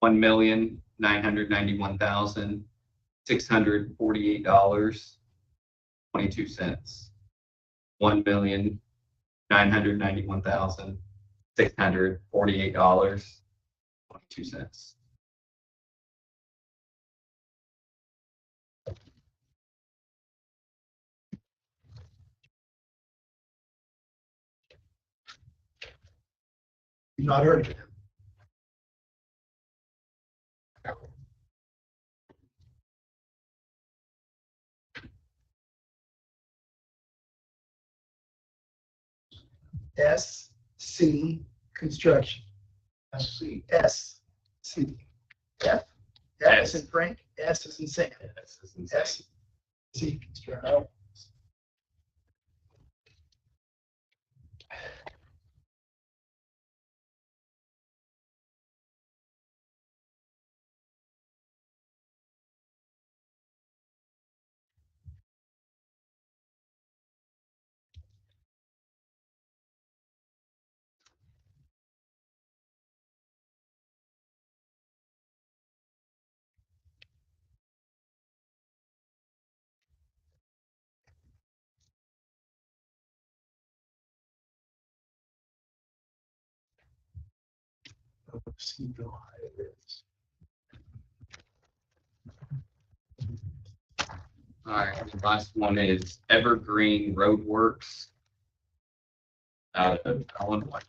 $1,991,648.22. $1,991,648.22. You've not heard of it. SC Construction. SC. SC. F. F is in Frank. S is in Sam. SC Construction. All right, the last one is Evergreen Roadworks out of Illinois.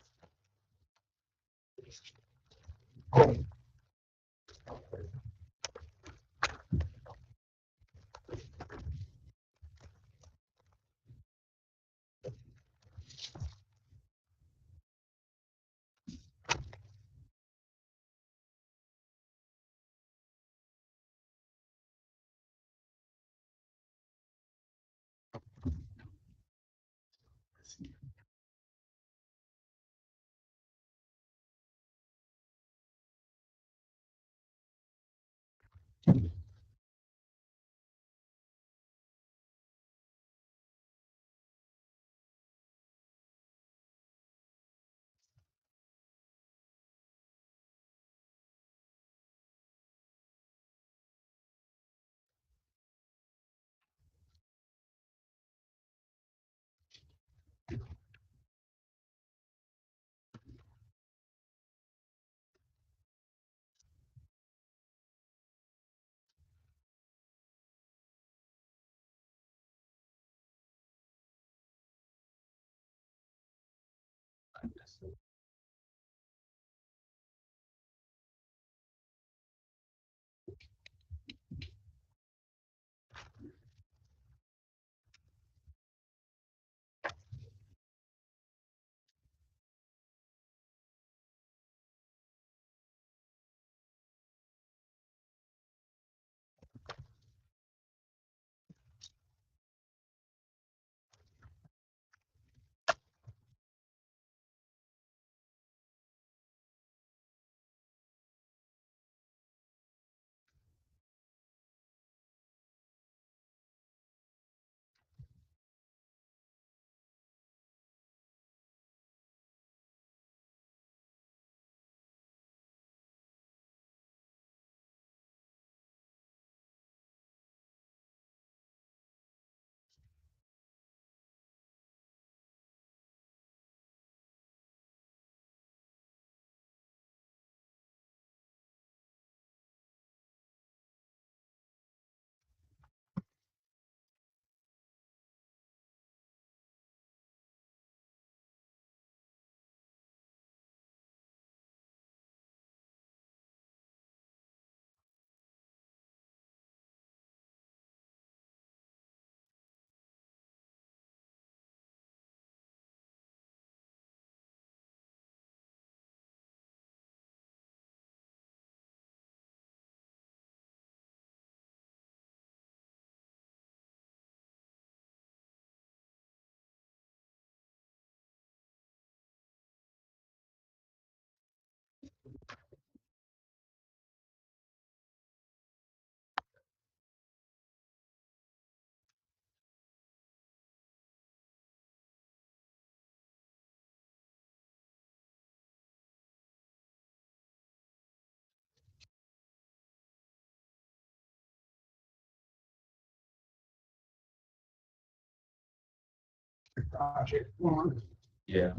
project one. Yeah.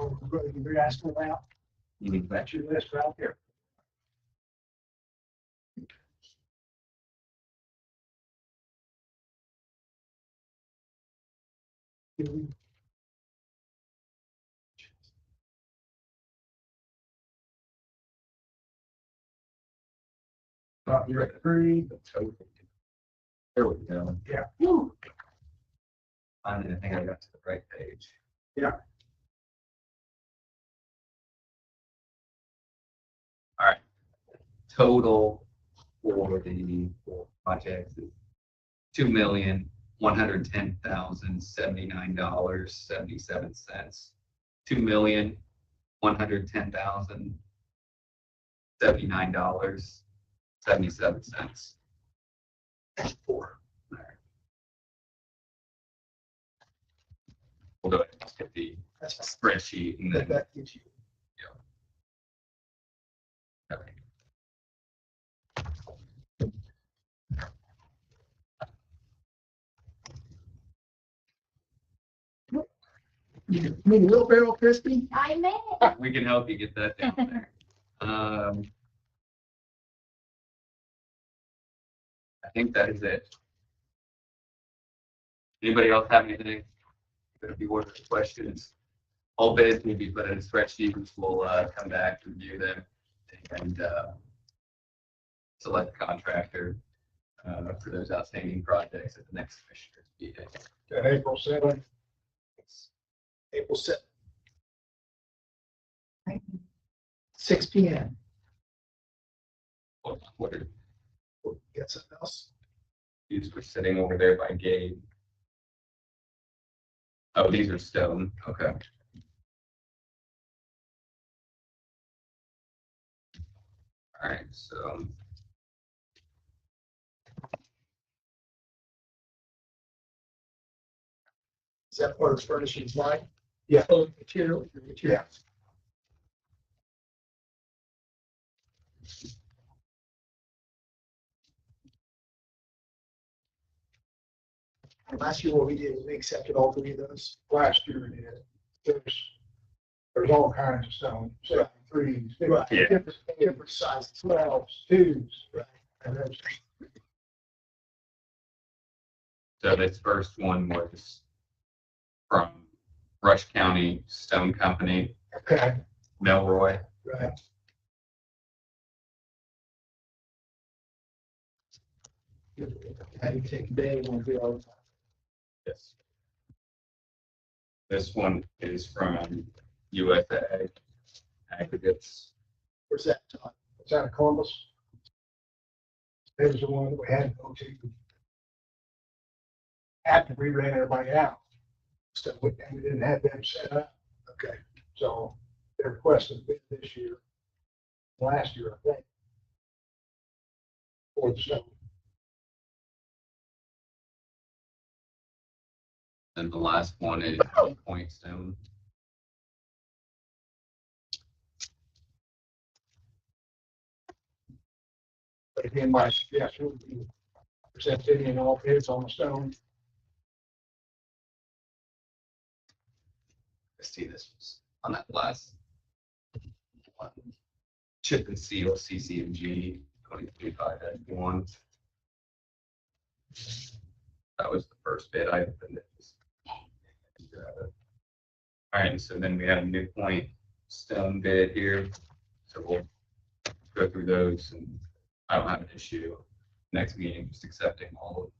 You're asking about, that's your list right there. You're at three. There we go. Yeah. I think I got to the right page. Yeah. All right. Total for the project is $2,110,079.77. $2,110,079.77. Four. All right. We'll go ahead and just get the spreadsheet and then. That gives you. Okay. You mean wheelbarrow, Christie? I may. We can help you get that down there. I think that is it. Anybody else have anything? If you want questions, all bids need to be put in a spreadsheet, which we'll come back, review them, and select contractor for those outstanding projects at the next commissioner's meeting. At April 7th. April 7th. 6 p.m. What are Get something else. these were sitting over there by Gabe? Oh, these are stone. Okay. All right, so Is that part of the furnishings line? Yeah. Oh, material. Yeah. Last year, what we did was we accepted all three of those. Last year we did. There's all kinds of stone, 73s, Right. Yeah. Different sizes. 12s, 2s. Right. And there's So this first one was from Rush County Stone Company, okay. Melroy. Right. How do you take a day when we all? Yes. This one is from USA Aggregates. Where's that, Todd? It's out of Columbus. There's the one that we had to go to. After we ran everybody out. So we didn't have them set up. Okay. So they requested a bid this year, last year, I think. For the stone. And the last one is Point Stone. But again, my suggestion would be present bidding and all bids on the stone. I see this was on that last one. Chip and seal CCMG 2025-1. That was the first bid I opened it. All right, so then we have a new Point Stone bid here. So we'll go through those, and I don't have an issue next meeting, just accepting all of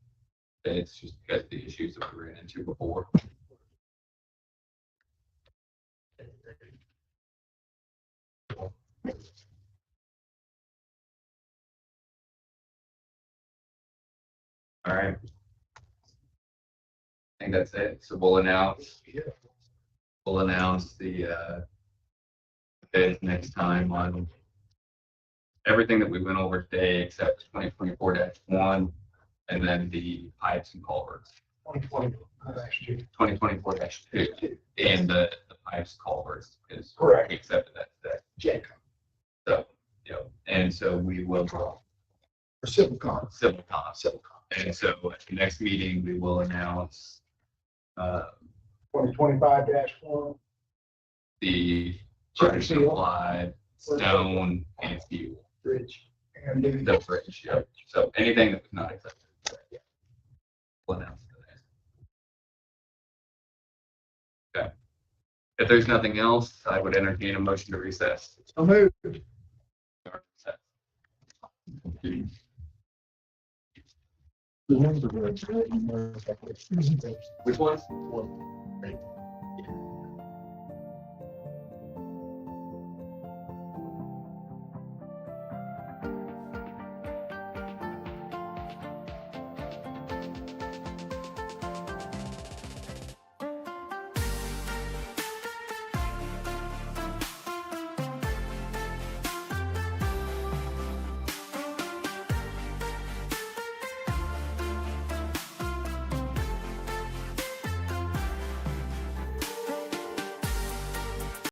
bids, just because of the issues that we ran into before. All right. I think that's it. So we'll announce the bids next time on everything that we went over today except 2024-1 and then the pipes and culverts. 2020 last year. 2024-2 and the pipes culverts is Correct. we accepted that today. Jacob. So, and so we will Or civil costs. civil costs. Civil costs. And so at the next meeting, we will announce, 2025-1. the Chip furnish seal. applied, stone and fuel, Bridge. And the the bridge, yeah. So anything that was not accepted. We'll announce today. Okay. If there's nothing else, I would entertain a motion to recess. So moved. Which ones?